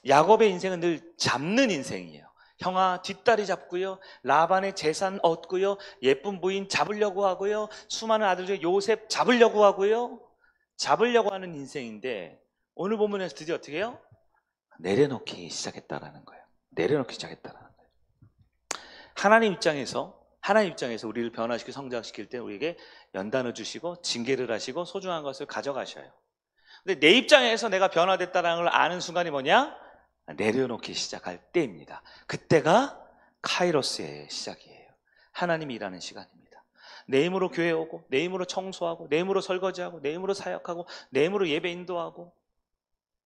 야곱의 인생은 늘 잡는 인생이에요. 형아 뒷다리 잡고요, 라반의 재산 얻고요, 예쁜 부인 잡으려고 하고요, 수많은 아들 중에 요셉 잡으려고 하고요, 잡으려고 하는 인생인데 오늘 본문에서 드디어 어떻게 해요? 내려놓기 시작했다라는 거예요. 내려놓기 시작했다라는 거예요. 하나님 입장에서 우리를 변화시키고 성장시킬 때 우리에게 연단을 주시고 징계를 하시고 소중한 것을 가져가셔요. 근데 내 입장에서 내가 변화됐다는 걸 아는 순간이 뭐냐? 내려놓기 시작할 때입니다. 그때가 카이로스의 시작이에요. 하나님이 일하는 시간입니다. 내 힘으로 교회 오고 내 힘으로 청소하고 내 힘으로 설거지하고 내 힘으로 사역하고 내 힘으로 예배 인도하고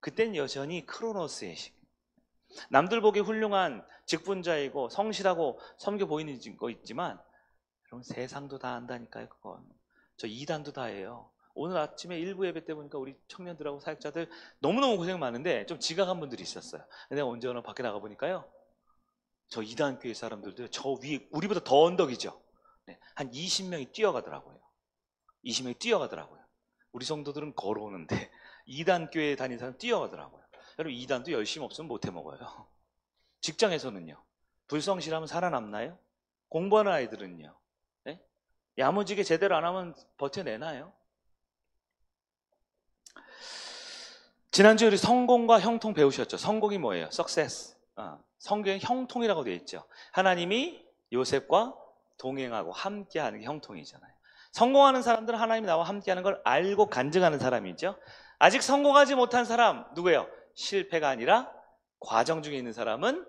그땐 여전히 크로노스의 시기. 남들 보기 훌륭한 직분자이고 성실하고 섬겨 보이는 거 있지만 여러분 세상도 다 안다니까요. 그건 저 이단도 다 해요. 오늘 아침에 일부 예배 때 보니까 우리 청년들하고 사역자들 너무너무 고생 많은데 좀 지각한 분들이 있었어요. 내가 언제 어느 밖에 나가 보니까요, 저 이단 교회 사람들도 저 위 우리보다 더 언덕이죠. 네, 한 20명이 뛰어가더라고요. 20명이 뛰어가더라고요. 우리 성도들은 걸어오는데 이단 교회에 다니는 사람 뛰어가더라고요. 여러분 이단도 열심히 없으면 못 해먹어요. 직장에서는요, 불성실하면 살아남나요? 공부하는 아이들은요, 네? 야무지게 제대로 안 하면 버텨내나요? 지난주에 우리 성공과 형통 배우셨죠? 성공이 뭐예요? success. 성경에 형통이라고 되어 있죠. 하나님이 요셉과 동행하고 함께하는 게 형통이잖아요. 성공하는 사람들은 하나님이 나와 함께하는 걸 알고 간증하는 사람이죠. 아직 성공하지 못한 사람 누구예요? 실패가 아니라 과정 중에 있는 사람은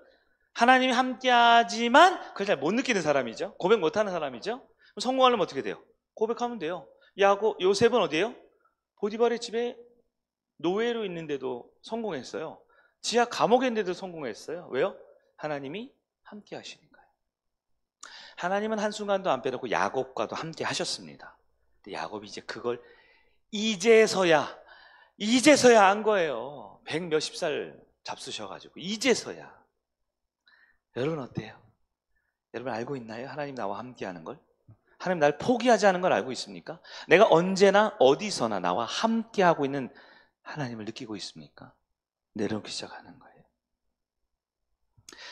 하나님이 함께하지만 그걸 잘 못 느끼는 사람이죠. 고백 못하는 사람이죠. 그럼 성공하려면 어떻게 돼요? 고백하면 돼요. 요셉은 어디예요? 보디발의 집에 노예로 있는데도 성공했어요. 지하 감옥에 있는데도 성공했어요. 왜요? 하나님이 함께 하시니까요. 하나님은 한순간도 안 빼놓고 야곱과도 함께 하셨습니다. 근데 야곱이 이제 그걸 이제서야 안 거예요. 100 몇십 살 잡수셔가지고 이제서야. 여러분 어때요? 여러분 알고 있나요? 하나님 나와 함께 하는 걸? 하나님 날 포기하지 않은 걸 알고 있습니까? 내가 언제나 어디서나 나와 함께 하고 있는 하나님을 느끼고 있습니까? 내려놓기 시작하는 거예요.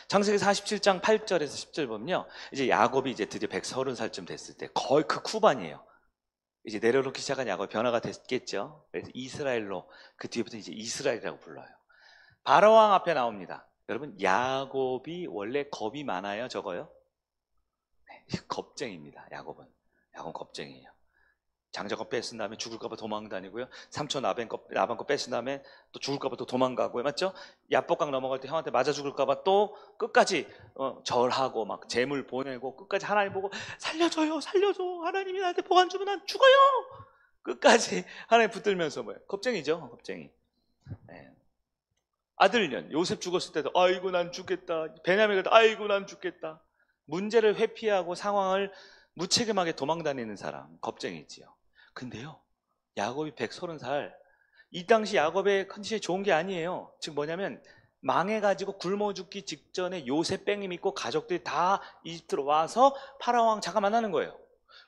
창세기 47장 8절에서 10절 보면요, 이제 야곱이 이제 드디어 130살쯤 됐을 때 거의 그 후반이에요. 이제 내려놓기 시작한 야곱이 변화가 됐겠죠. 그래서 이스라엘로, 그 뒤부터 이제 이스라엘이라고 불러요. 바로왕 앞에 나옵니다. 여러분 야곱이 원래 겁이 많아요, 적어요? 네, 겁쟁이입니다. 야곱은 겁쟁이에요. 장자 거 뺏은 다음에 죽을까봐 도망다니고요. 삼촌 라반 거 뺏은 다음에 또 죽을까봐 또 도망가고요. 맞죠? 야복강 넘어갈 때 형한테 맞아 죽을까봐 또 끝까지 절하고 막 재물 보내고 끝까지 하나님 보고 살려줘요, 살려줘. 하나님이 나한테 복 안 주면 난 죽어요. 끝까지 하나님 붙들면서 뭐예요? 겁쟁이죠, 겁쟁이. 네. 아들년 요셉 죽었을 때도 아이고 난 죽겠다. 베냐민이 아이고 난 죽겠다. 문제를 회피하고 상황을 무책임하게 도망다니는 사람, 겁쟁이지요. 근데요, 야곱이 130살, 이 당시 야곱의 컨디션이 좋은 게 아니에요. 즉 뭐냐면 망해가지고 굶어 죽기 직전에 요셉 뺑이 믿고 가족들이 다 이집트로 와서 파라오왕 잠깐 만나는 거예요.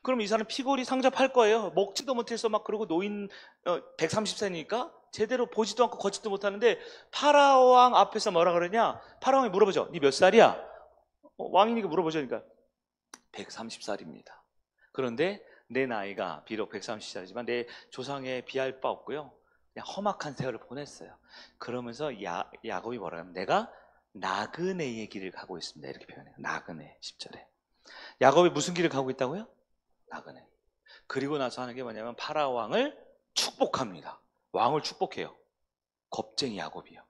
그럼 이 사람 피골이 상접할 거예요. 먹지도 못해서 막 그러고 노인 130세니까 제대로 보지도 않고 걷지도 못하는데 파라오왕 앞에서 뭐라 그러냐? 파라오왕이 물어보죠. 네 몇 살이야? 왕이니까 물어보죠. 그러니까 130살입니다. 그런데 내 나이가 비록 130살이지만 내 조상에 비할 바 없고요. 그냥 험악한 세월을 보냈어요. 그러면서 야곱이 뭐라 하면 내가 나그네의 길을 가고 있습니다. 이렇게 표현해요. 나그네 10절에. 야곱이 무슨 길을 가고 있다고요? 나그네. 그리고 나서 하는 게 뭐냐면 파라오 왕을 축복합니다. 왕을 축복해요. 겁쟁이 야곱이요.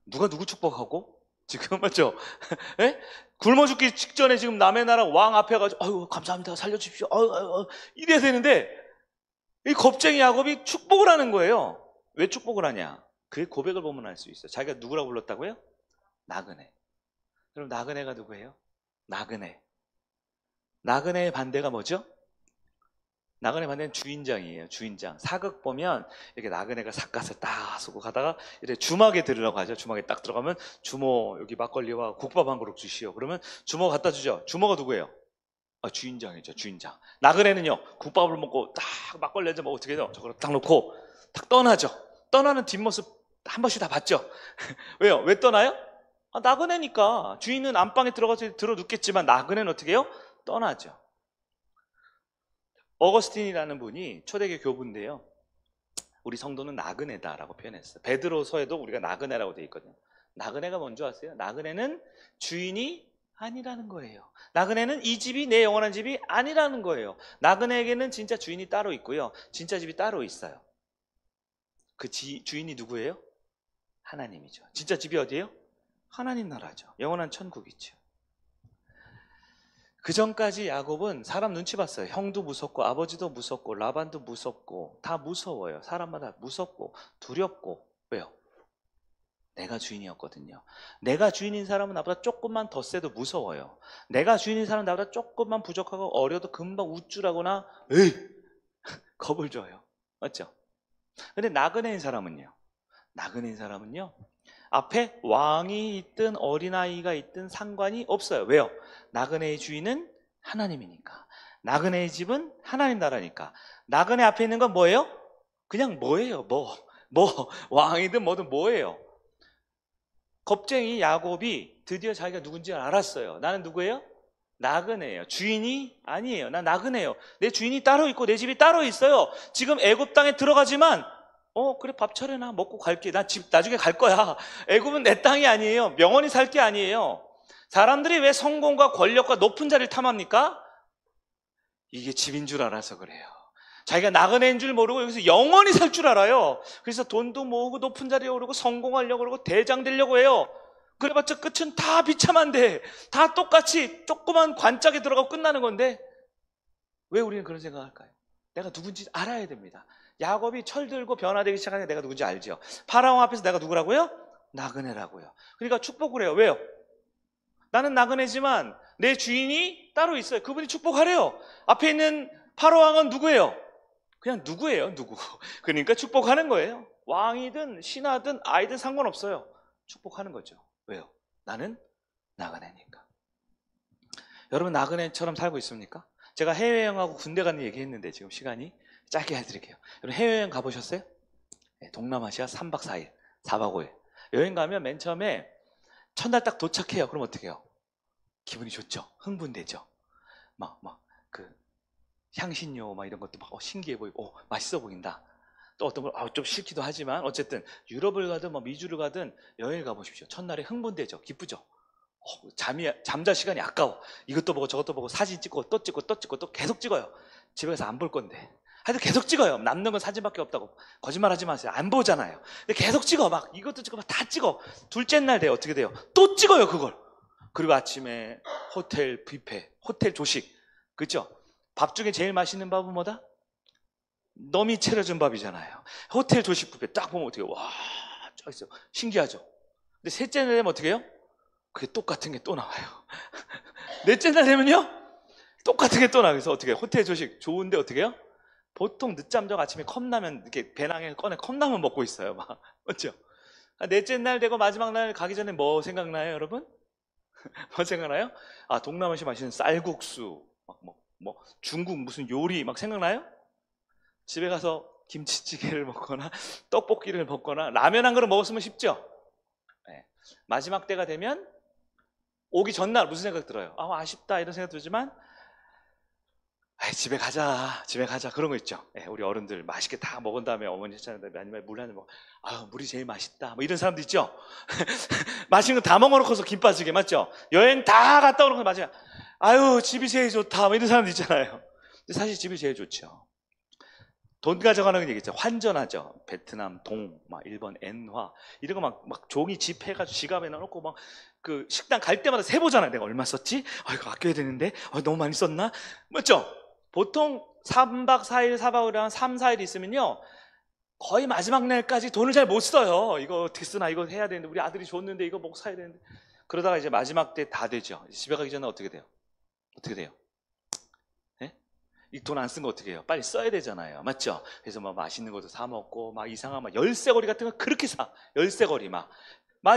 누가 누구 축복하고? 지금 맞죠? 예? 굶어 죽기 직전에 지금 남의 나라 왕 앞에 가지고 아유 감사합니다 살려주십시오 이래야 되는데 이 겁쟁이 야곱이 축복을 하는 거예요. 왜 축복을 하냐? 그의 고백을 보면 알 수 있어요. 자기가 누구라고 불렀다고요? 나그네. 그럼 나그네가 누구예요? 나그네의 반대가 뭐죠? 나그네 반대는 주인장이에요. 주인장. 사극 보면 이렇게 나그네가 삿갓을 딱 쏘고 가다가 이렇게 주막에 들으라고 하죠. 주막에 딱 들어가면 주모 여기 막걸리와 국밥 한 그릇 주시오. 그러면 주모가 갖다 주죠. 주모가 누구예요? 주인장이죠. 주인장. 나그네는요, 국밥을 먹고 딱 막걸리 한잔 먹고 어떻게 해요? 저걸 딱 놓고 딱 떠나죠. 떠나는 뒷모습 한 번씩 다 봤죠. 왜요? 왜 떠나요? 나그네니까. 주인은 안방에 들어가서 들어 눕겠지만 나그네는 어떻게 해요? 떠나죠. 어거스틴이라는 분이 초대교 교부인데요, 우리 성도는 나그네다라고 표현했어요. 베드로서에도 우리가 나그네라고 되어 있거든요. 나그네가 뭔지 아세요? 나그네는 주인이 아니라는 거예요. 나그네는 이 집이 내 영원한 집이 아니라는 거예요. 나그네에게는 진짜 주인이 따로 있고요, 진짜 집이 따로 있어요. 그 주인이 누구예요? 하나님이죠. 진짜 집이 어디예요? 하나님 나라죠. 영원한 천국이죠. 그 전까지 야곱은 사람 눈치 봤어요. 형도 무섭고 아버지도 무섭고 라반도 무섭고 다 무서워요. 사람마다 무섭고 두렵고. 왜요? 내가 주인이었거든요. 내가 주인인 사람은 나보다 조금만 더 세도 무서워요. 내가 주인인 사람은 나보다 조금만 부족하고 어려도 금방 우쭐하거나 에이 겁을 줘요. 맞죠? 근데 나그네인 사람은요. 나그네인 사람은요. 앞에 왕이 있든 어린아이가 있든 상관이 없어요. 왜요? 나그네의 주인은 하나님이니까. 나그네의 집은 하나님 나라니까. 나그네 앞에 있는 건 뭐예요? 그냥 뭐예요? 왕이든 뭐든 뭐예요? 겁쟁이 야곱이 드디어 자기가 누군지 알았어요. 나는 누구예요? 나그네예요. 주인이 아니에요. 난 나그네예요. 내 주인이 따로 있고 내 집이 따로 있어요. 지금 애굽 땅에 들어가지만 그래 밥 차려놔 먹고 갈게. 나 집 나중에 갈 거야. 애굽은 내 땅이 아니에요. 영원히 살 게 아니에요. 사람들이 왜 성공과 권력과 높은 자리를 탐합니까? 이게 집인 줄 알아서 그래요. 자기가 나그네인 줄 모르고 여기서 영원히 살 줄 알아요. 그래서 돈도 모으고 높은 자리에 오르고 성공하려고 그러고 대장 되려고 해요. 그래봤자 끝은 다 비참한데 다 똑같이 조그만 관짝에 들어가고 끝나는 건데 왜 우리는 그런 생각을 할까요? 내가 누군지 알아야 됩니다. 야곱이 철들고 변화되기 시작하니까 내가 누군지 알죠. 파라오 앞에서 내가 누구라고요? 나그네라고요. 그러니까 축복을 해요. 왜요? 나는 나그네지만 내 주인이 따로 있어요. 그분이 축복하래요. 앞에 있는 파라오 왕은 누구예요? 그냥 누구예요? 누구. 그러니까 축복하는 거예요. 왕이든 신하든 아이든 상관없어요. 축복하는 거죠. 왜요? 나는 나그네니까. 여러분 나그네처럼 살고 있습니까? 제가 해외여행하고 군대 가는 얘기했는데 지금 시간이 짧게 해드릴게요. 여러분 해외여행 가보셨어요? 네, 동남아시아 3박 4일 4박 5일 여행 가면 맨 처음에 첫날 딱 도착해요. 그럼 어떻게 해요? 기분이 좋죠. 흥분되죠. 그 향신료 이런 것도 신기해 보이고 맛있어 보인다. 또 어떤 걸 좀 싫기도 하지만 어쨌든 유럽을 가든 미주를 가든 여행을 가보십시오. 첫날에 흥분되죠. 기쁘죠. 잠잘 시간이 아까워. 이것도 보고 저것도 보고 사진 찍고 또 찍고 또 찍고 또 계속 찍어요. 집에 가서 안 볼 건데 하여튼 계속 찍어요. 남는 건 사진밖에 없다고. 거짓말 하지 마세요. 안 보잖아요. 근데 계속 찍어. 이것도 찍고 다 찍어. 둘째 날 돼요. 어떻게 돼요? 또 찍어요 그걸. 그리고 아침에 호텔 뷔페, 호텔 조식. 그렇죠? 밥 중에 제일 맛있는 밥은 뭐다? 너미 차려준 밥이잖아요. 호텔 조식 뷔페 딱 보면 어떻게 와, 쫙 있어요. 신기하죠? 근데 셋째 날 되면 어떻게 해요? 그게 똑같은 게 또 나와요. 넷째 날 되면요? 똑같은 게 또 나와요. 그래서 어떻게 해요? 호텔 조식 좋은데 어떻게 해요? 보통 늦잠 자고 아침에 컵라면 이렇게 배낭에 꺼내 컵라면 먹고 있어요. 맞죠? 넷째 날 되고 마지막 날 가기 전에 뭐 생각나요, 여러분? 뭐 생각나요? 동남아시아 맛있는 쌀국수, 중국 무슨 요리 생각나요? 집에 가서 김치찌개를 먹거나 떡볶이를 먹거나 라면 한 그릇 먹었으면 쉽죠? 네. 마지막 때가 되면 오기 전날 무슨 생각 들어요? 아쉽다 이런 생각 들지만 집에 가자 그런 거 있죠. 네, 우리 어른들 맛있게 다 먹은 다음에 어머니 했잖아요. 아니면 물 한잔 먹어. 물이 제일 맛있다. 이런 사람도 있죠. 맛있는 거 다 먹어놓고서 김 빠지게 맞죠? 여행 다 갔다 오는 거 맞아요. 집이 제일 좋다. 이런 사람도 있잖아요. 근데 사실 집이 제일 좋죠. 돈 가져가는 얘기 있죠. 환전하죠. 베트남 동, 일본 엔화 이런 거 막 종이 집해가지고 지갑에 넣어놓고 그 식당 갈 때마다 세보잖아요. 내가 얼마 썼지? 이거 아껴야 되는데 너무 많이 썼나? 맞죠? 보통 3박 4일, 4박 5일 한 3, 4일 있으면요 거의 마지막 날까지 돈을 잘 못 써요. 이거 어떻게 쓰나 이거 해야 되는데 우리 아들이 줬는데 이거 뭐 사야 되는데 그러다가 이제 마지막 때 다 되죠. 집에 가기 전에 어떻게 돼요? 이 돈 안 쓴 거 어떻게 해요? 빨리 써야 되잖아요. 맞죠? 그래서 맛있는 것도 사 먹고 이상한 열쇠고리 같은 거 그렇게 사. 열쇠고리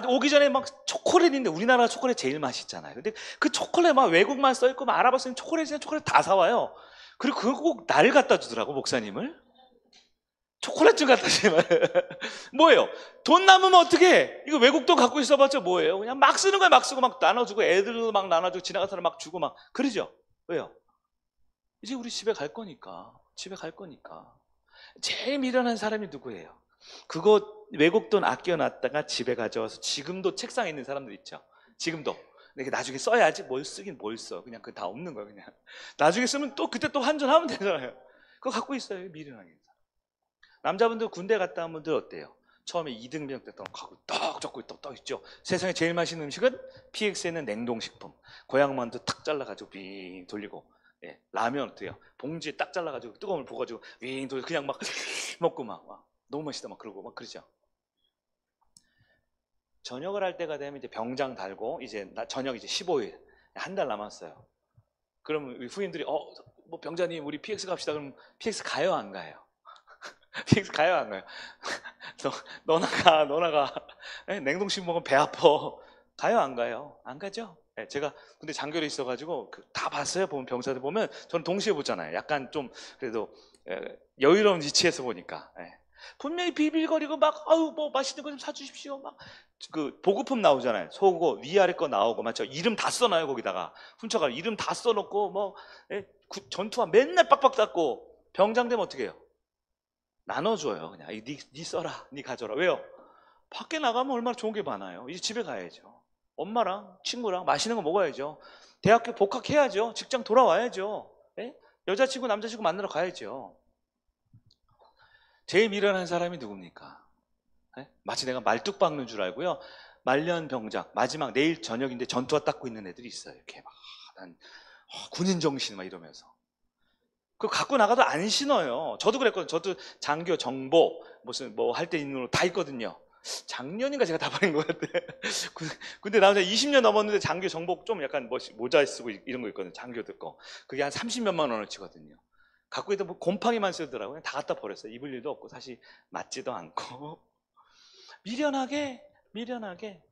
오기 전에 초콜릿인데 우리나라 초콜릿 제일 맛있잖아요. 근데 그 초콜릿 외국만 써있고 아랍어 쓰는 초콜릿 다 사와요. 그리고 그거 꼭 나를 갖다 주더라고 목사님을. 초콜릿 좀 갖다 주지 뭐예요? 돈 남으면 어떻게 해? 이거 외국 돈 갖고 있어봤자 뭐예요? 그냥 막 쓰는 거야. 막 쓰고 나눠주고 애들도 나눠주고 지나간 사람 주고 그러죠? 왜요? 이제 우리 집에 갈 거니까. 제일 미련한 사람이 누구예요? 그거 외국 돈 아껴놨다가 집에 가져와서 지금도 책상에 있는 사람들 있죠. 지금도. 근데 나중에 써야지 뭘 쓰긴 뭘 써. 그냥 그거 다 없는 거야 그냥. 나중에 쓰면 그때 또 환전하면 되잖아요. 그거 갖고 있어요. 미련하게. 남자분들 군대 갔다 온 분들 어때요? 처음에 2등병 때 가고 떡 적고 떡 있죠. 세상에 제일 맛있는 음식은 PX에는 냉동식품. 고향만두 탁 잘라가지고 빙 돌리고 라면 어때요? 봉지에 딱 잘라가지고 뜨거운 물 부어가지고 윙 돌리고 그냥 먹고 너무 맛있다 그러고 그러죠. 전역을 할 때가 되면 이제 병장 달고 이제 전역 이제 15일, 한 달 남았어요. 그러면 우리 후임들이 뭐 병장님 우리 PX 갑시다. 그럼 PX 가요 안 가요? PX 가요 안 가요? 너나 가. 냉동식 먹으면 배 아파. 가요 안 가요? 안 가죠? 제가 근데 장교로 있어가지고 다 봤어요. 보면 병사들 보면 저는 동시에 보잖아요. 약간 좀 그래도 여유로운 위치에서 보니까 분명히 비빌거리고 막 아유 뭐 맛있는 거 좀 사주십시오. 막 그 보급품 나오잖아요. 소고 위아래 거 나오고 맞죠? 이름 다 써놔요 거기다가 훔쳐가 이름 다 써놓고 뭐 전투화 맨날 빡빡 닦고 병장 되면 어떻게 해요? 나눠줘요. 그냥 니 써라, 니 가져라. 왜요? 밖에 나가면 얼마나 좋은 게 많아요. 이제 집에 가야죠. 엄마랑 친구랑 맛있는 거 먹어야죠. 대학교 복학해야죠. 직장 돌아와야죠. 여자친구 남자친구 만나러 가야죠. 제일 미련한 사람이 누굽니까? 마치 내가 말뚝 박는 줄 알고요. 말년 병장 마지막 내일 저녁인데 전투화 닦고 있는 애들이 있어요. 이렇게 막 난 군인 정신 막 이러면서 그거 갖고 나가도 안 신어요. 저도 그랬거든요. 저도 장교 정보 무슨 뭐 할 때 있는 거 다 있거든요. 작년인가 제가 다 버린 것 같아. 근데 나 20년 넘었는데 장교 정복 좀 약간 뭐 모자 쓰고 이런 거 있거든요. 장교들 거. 그게 한 30몇만 원을 치거든요. 갖고 있다 뭐 곰팡이만 쓰더라고요. 다 갖다 버렸어요. 입을 일도 없고 사실 맞지도 않고. 미련하게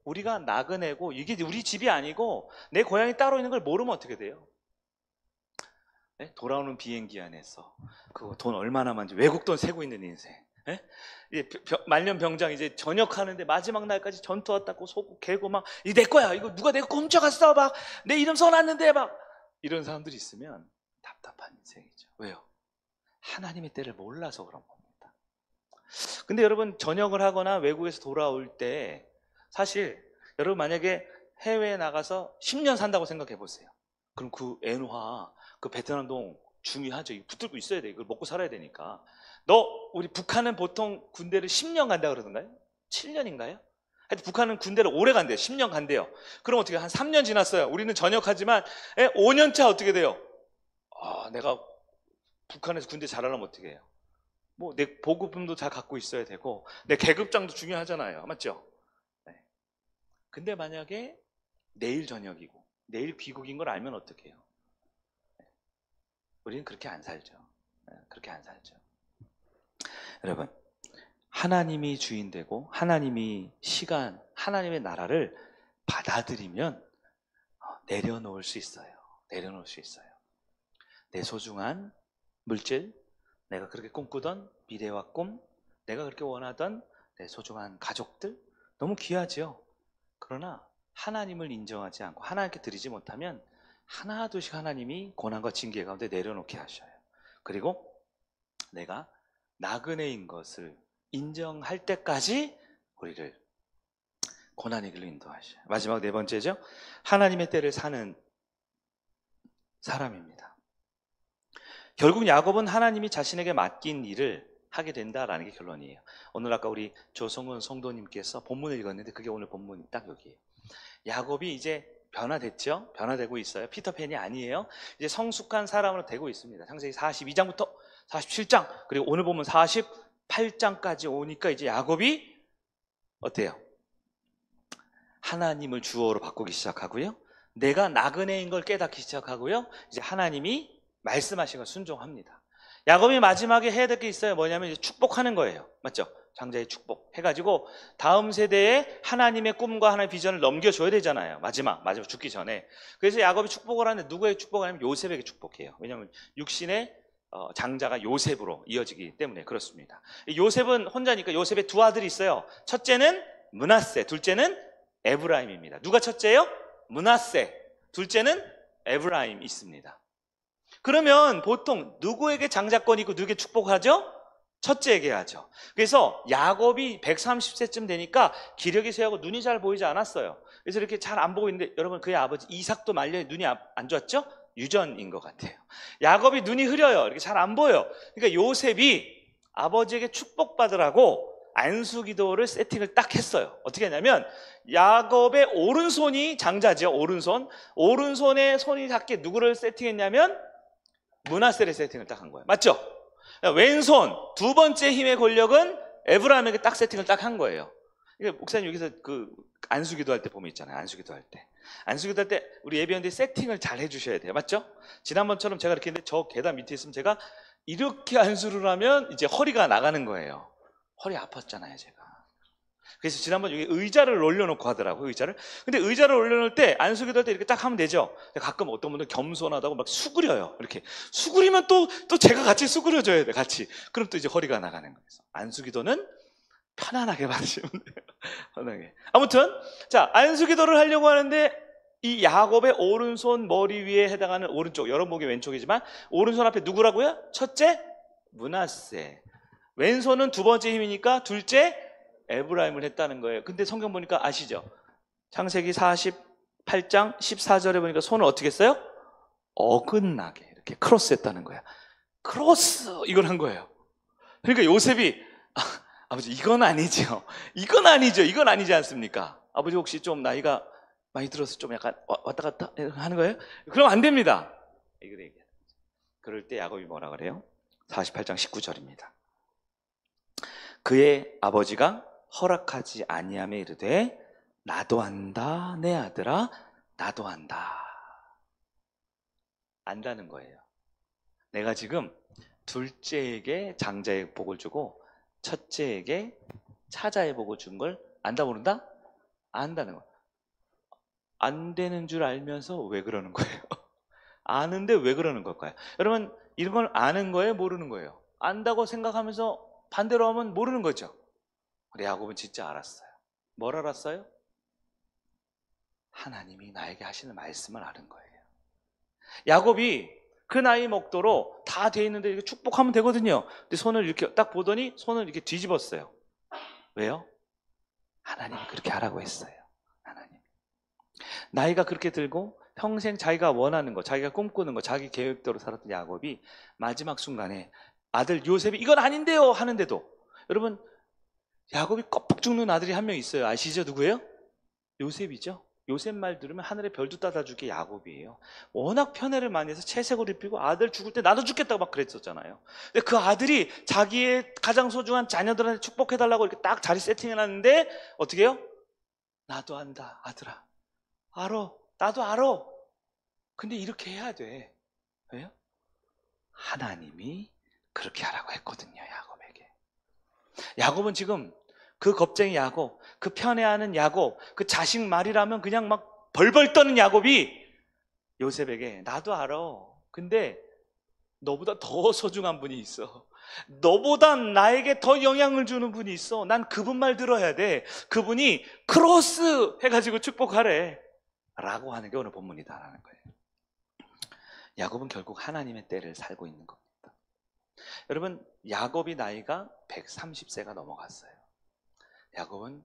우리가 나그네고 이게 우리 집이 아니고 내 고향이 따로 있는 걸 모르면 어떻게 돼요? 돌아오는 비행기 안에서 그 돈 얼마나 많은지 외국 돈 세고 있는 인생. 이제 말년 병장 이제 전역하는데 마지막 날까지 전투화 닦고 소고 개고 막 이거 내 거야. 이거 누가 내 거 훔쳐갔어. 막 내 이름 써놨는데 막 이런 사람들이 있으면 답답한 인생이죠. 왜요? 하나님의 때를 몰라서 그런 겁니다. 근데 여러분 전역을 하거나 외국에서 돌아올 때 사실 여러분 만약에 해외에 나가서 10년 산다고 생각해 보세요. 그럼 그 엔화 그 베트남동 중요하죠. 이거 붙들고 있어야 돼. 이걸 먹고 살아야 되니까. 우리 북한은 보통 군대를 10년 간다 그러던가요? 7년인가요? 하여튼 북한은 군대를 오래 간대요. 10년 간대요. 그럼 어떻게 한 3년 지났어요. 우리는 전역하지만 5년 차 어떻게 돼요? 내가 북한에서 군대 잘하려면 어떻게 해요? 뭐 내 보급품도 잘 갖고 있어야 되고 내 계급장도 중요하잖아요. 맞죠? 근데 만약에 내일 저녁이고 내일 귀국인 걸 알면 어떻게 해요? 우리는 그렇게 안 살죠. 그렇게 안 살죠. 여러분, 하나님이 주인 되고 하나님이 하나님의 나라를 받아들이면 내려놓을 수 있어요. 내려놓을 수 있어요. 내 소중한 물질, 내가 그렇게 꿈꾸던 미래와 꿈, 내가 그렇게 원하던 내 소중한 가족들 너무 귀하죠. 그러나 하나님을 인정하지 않고 하나님께 드리지 못하면 하나둘씩 하나님이 고난과 징계 가운데 내려놓게 하셔요. 그리고 내가 나그네인 것을 인정할 때까지 우리를 고난의 길로 인도하셔요. 마지막 네 번째죠. 하나님의 때를 사는 사람입니다. 결국 야곱은 하나님이 자신에게 맡긴 일을 하게 된다라는 게 결론이에요. 오늘 아까 우리 조성은 성도님께서 본문을 읽었는데 그게 오늘 본문이 딱 여기에요. 야곱이 이제 변화됐죠? 변화되고 있어요. 피터팬이 아니에요. 이제 성숙한 사람으로 되고 있습니다. 창세기 42장부터 47장 그리고 오늘 보면 48장까지 오니까 이제 야곱이 어때요? 하나님을 주어로 바꾸기 시작하고요. 내가 나그네인 걸 깨닫기 시작하고요. 이제 하나님이 말씀하신 걸 순종합니다. 야곱이 마지막에 해야 될 게 있어요. 뭐냐면 이제 축복하는 거예요. 맞죠? 장자의 축복 해가지고 다음 세대에 하나님의 꿈과 하나님의 비전을 넘겨줘야 되잖아요. 마지막 죽기 전에. 그래서 야곱이 축복을 하는데 누구에게 축복을 하냐면 요셉에게 축복해요. 왜냐하면 육신의 장자가 요셉으로 이어지기 때문에 그렇습니다. 요셉은 혼자니까 요셉의 두 아들이 있어요. 첫째는 므낫세, 둘째는 에브라임입니다. 누가 첫째예요? 므낫세. 둘째는 에브라임 있습니다. 그러면 보통 누구에게 장자권이 있고 누구에게 축복하죠? 첫째에게 하죠. 그래서 야곱이 130세쯤 되니까 기력이 쇠하고 눈이 잘 보이지 않았어요. 그래서 이렇게 잘 안 보고 있는데 여러분 그의 아버지 이삭도 말려 눈이 안 좋았죠? 유전인 것 같아요. 야곱이 눈이 흐려요. 이렇게 잘 안 보여요. 그러니까 요셉이 아버지에게 축복받으라고 안수기도를 세팅을 딱 했어요. 어떻게 했냐면 야곱의 오른손이 장자죠. 오른손에 손이 닿게 누구를 세팅했냐면 므낫세를 세팅을 딱 한 거예요. 맞죠? 왼손 두 번째 힘의 권력은 에브라임에게 딱 세팅을 딱 한 거예요. 그러니까 목사님 여기서 그 안수기도 할 때 보면 있잖아요. 안수기도 할 때. 안수기도 할 때 우리 예배원들이 세팅을 잘 해주셔야 돼요. 맞죠? 지난번처럼 제가 이렇게 했는데 저 계단 밑에 있으면 제가 이렇게 안수를 하면 이제 허리가 나가는 거예요. 허리 아팠잖아요, 제가. 그래서 지난번 여기 의자를 올려놓고 하더라고요, 의자를. 근데 의자를 올려놓을 때 안수기도 할 때 이렇게 딱 하면 되죠. 근데 가끔 어떤 분들 겸손하다고 막 수그려요. 이렇게 수그리면 또 제가 같이 수그려줘야 돼, 같이. 그럼 또 이제 허리가 나가는 거예요. 안수기도는 편안하게 받으시면 돼요. 편하게. 아무튼 자, 안수기도를 하려고 하는데 이 야곱의 오른손 머리 위에 해당하는 오른쪽, 여러분 보기 왼쪽이지만 오른손 앞에 누구라고요? 첫째 므낫세. 왼손은 두 번째 힘이니까 둘째 에브라임을 했다는 거예요. 근데 성경 보니까 아시죠? 창세기 48장 14절에 보니까 손을 어떻게 했어요? 어긋나게 이렇게 크로스 했다는 거야. 크로스 이걸 한 거예요. 그러니까 요셉이 아버지 이건 아니죠. 이건 아니죠. 이건 아니지 않습니까? 아버지 혹시 좀 나이가 많이 들어서 좀 약간 왔다 갔다 하는 거예요? 그럼 안 됩니다. 이걸 얘기해요. 그럴 때 야곱이 뭐라 그래요? 48장 19절입니다. 그의 아버지가 허락하지 아니하며 이르되 나도 안다 내 아들아 나도 안다. 안다는 거예요. 내가 지금 둘째에게 장자의 복을 주고 첫째에게 차자의 복을 준 걸 안다 모른다? 안다는 거예요. 안 되는 줄 알면서 왜 그러는 거예요? 아는데 왜 그러는 걸까요? 여러분 이런 걸 아는 거예요? 모르는 거예요? 안다고 생각하면서 반대로 하면 모르는 거죠. 그래 야곱은 진짜 알았어요. 뭘 알았어요? 하나님이 나에게 하시는 말씀을 아는 거예요. 야곱이 그 나이 먹도록 다 돼 있는데 이렇게 축복하면 되거든요. 근데 손을 이렇게 딱 보더니 손을 이렇게 뒤집었어요. 왜요? 하나님이 그렇게 하라고 했어요. 하나님. 나이가 그렇게 들고 평생 자기가 원하는 거, 자기가 꿈꾸는 거, 자기 계획대로 살았던 야곱이 마지막 순간에 아들 요셉이 이건 아닌데요 하는데도 여러분 야곱이 껍벅 죽는 아들이 한 명 있어요. 아시죠? 누구예요? 요셉이죠. 요셉 말 들으면 하늘에 별도 따다줄 게 야곱이에요. 워낙 편애를 많이 해서 채색을 입히고 아들 죽을 때 나도 죽겠다고 막 그랬었잖아요. 근데 그 아들이 자기의 가장 소중한 자녀들한테 축복해달라고 이렇게 딱 자리 세팅해놨는데 어떻게 해요? 나도 안다 아들아. 알아. 나도 알아. 근데 이렇게 해야 돼. 왜요? 하나님이 그렇게 하라고 했거든요. 야곱에게. 야곱은 지금 그 겁쟁이 야곱, 그 편애하는 야곱, 그 자식 말이라면 그냥 막 벌벌 떠는 야곱이 요셉에게 나도 알아. 근데 너보다 더 소중한 분이 있어. 너보다 나에게 더 영향을 주는 분이 있어. 난 그분 말 들어야 돼. 그분이 크로스 해가지고 축복하래. 라고 하는 게 오늘 본문이다라는 거예요. 야곱은 결국 하나님의 때를 살고 있는 겁니다. 여러분, 야곱이 나이가 130세가 넘어갔어요. 야곱은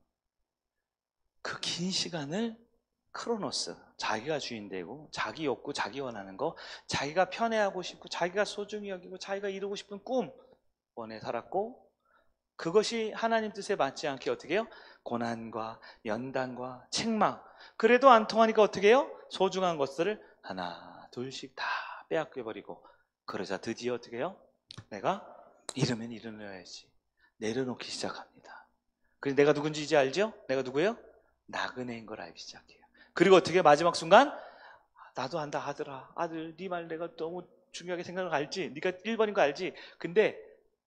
그 긴 시간을 크로노스, 자기가 주인 되고 자기 욕구, 자기 원하는 거, 자기가 편애하고 싶고 자기가 소중히 여기고 자기가 이루고 싶은 꿈 원해 살았고 그것이 하나님 뜻에 맞지 않게 어떻게 해요? 고난과 연단과 책망 그래도 안 통하니까 어떻게 해요? 소중한 것들을 하나 둘씩 다 빼앗겨버리고 그러자 드디어 어떻게 해요? 내가 이러면 이러려야지 내려놓기 시작합니다. 그래서 내가 누군지 이제 알죠? 내가 누구예요? 나그네인 걸 알기 시작해요. 그리고 어떻게 마지막 순간 나도 안다 하더라. 아들 네 말 내가 너무 중요하게 생각을 알지? 네가 1번인 거 알지? 근데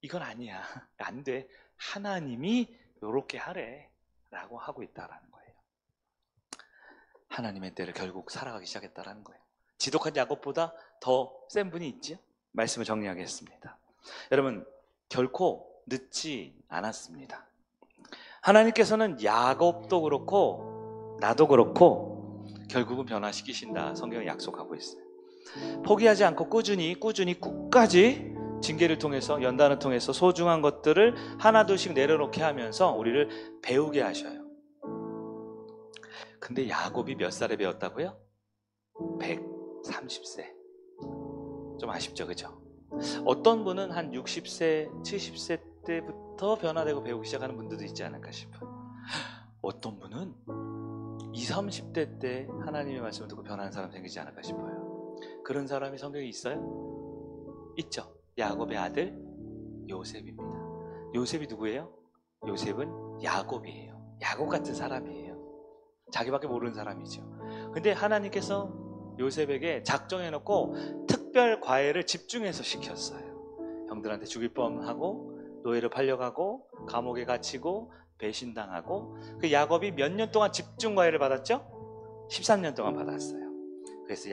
이건 아니야. 안 돼. 하나님이 요렇게 하래 라고 하고 있다라는 거예요. 하나님의 때를 결국 살아가기 시작했다라는 거예요. 지독한 야곱보다 더 센 분이 있지요? 말씀을 정리하겠습니다. 여러분 결코 늦지 않았습니다. 하나님께서는 야곱도 그렇고 나도 그렇고 결국은 변화시키신다 성경이 약속하고 있어요. 포기하지 않고 꾸준히 끝까지 징계를 통해서 연단을 통해서 소중한 것들을 하나둘씩 내려놓게 하면서 우리를 배우게 하셔요. 근데 야곱이 몇 살에 배웠다고요? 130세. 좀 아쉽죠, 그죠? 어떤 분은 한 60세, 70세 때부터 변화되고 배우기 시작하는 분들도 있지 않을까 싶어요. 어떤 분은 20, 30대 때 하나님의 말씀을 듣고 변하는 사람 생기지 않을까 싶어요. 그런 사람이 성경에 있어요? 있죠. 야곱의 아들 요셉입니다. 요셉이 누구예요? 요셉은 야곱이에요. 야곱 같은 사람이에요. 자기밖에 모르는 사람이죠. 근데 하나님께서 요셉에게 작정해놓고 특별 과외를 집중해서 시켰어요. 형들한테 죽일 뻔하고 노예로 팔려가고 감옥에 갇히고 배신당하고, 그 야곱이 몇 년 동안 집중 과외를 받았죠? 13년 동안 받았어요. 그래서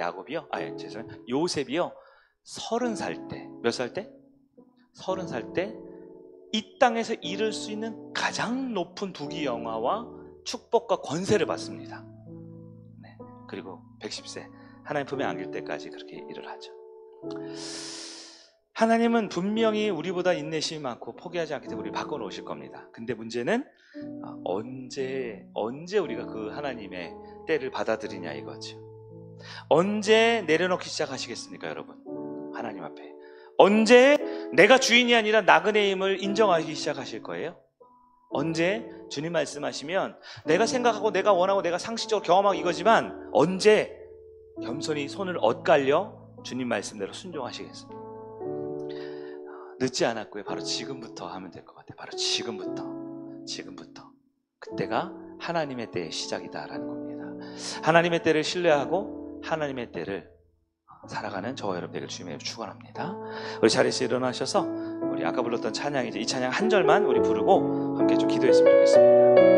요셉이요 30살 때, 몇 살 때? 30살 때 이 땅에서 이룰 수 있는 가장 높은 부귀영화와 축복과 권세를 받습니다. 네. 그리고 110세 하나님 품에 안길 때까지 그렇게 일을 하죠. 하나님은 분명히 우리보다 인내심이 많고 포기하지 않기 때문에 우리 바꿔놓으실 겁니다. 근데 문제는 언제 우리가 그 하나님의 때를 받아들이냐 이거죠. 언제 내려놓기 시작하시겠습니까, 여러분? 하나님 앞에 언제 내가 주인이 아니라 나그네의 힘을 인정하기 시작하실 거예요? 언제? 주님 말씀하시면 내가 생각하고 내가 원하고 내가 상식적으로 경험하고 이거지만 언제 겸손히 손을 엇갈려 주님 말씀대로 순종하시겠습니까? 늦지 않았고요. 바로 지금부터 하면 될 것 같아요. 바로 지금부터. 그때가 하나님의 때의 시작이다라는 겁니다. 하나님의 때를 신뢰하고 하나님의 때를 살아가는 저와 여러분 되길 주님의 이름으로 축원합니다. 우리 자리에서 일어나셔서 우리 아까 불렀던 찬양이죠. 이 찬양 한 절만 우리 부르고 함께 좀 기도했으면 좋겠습니다.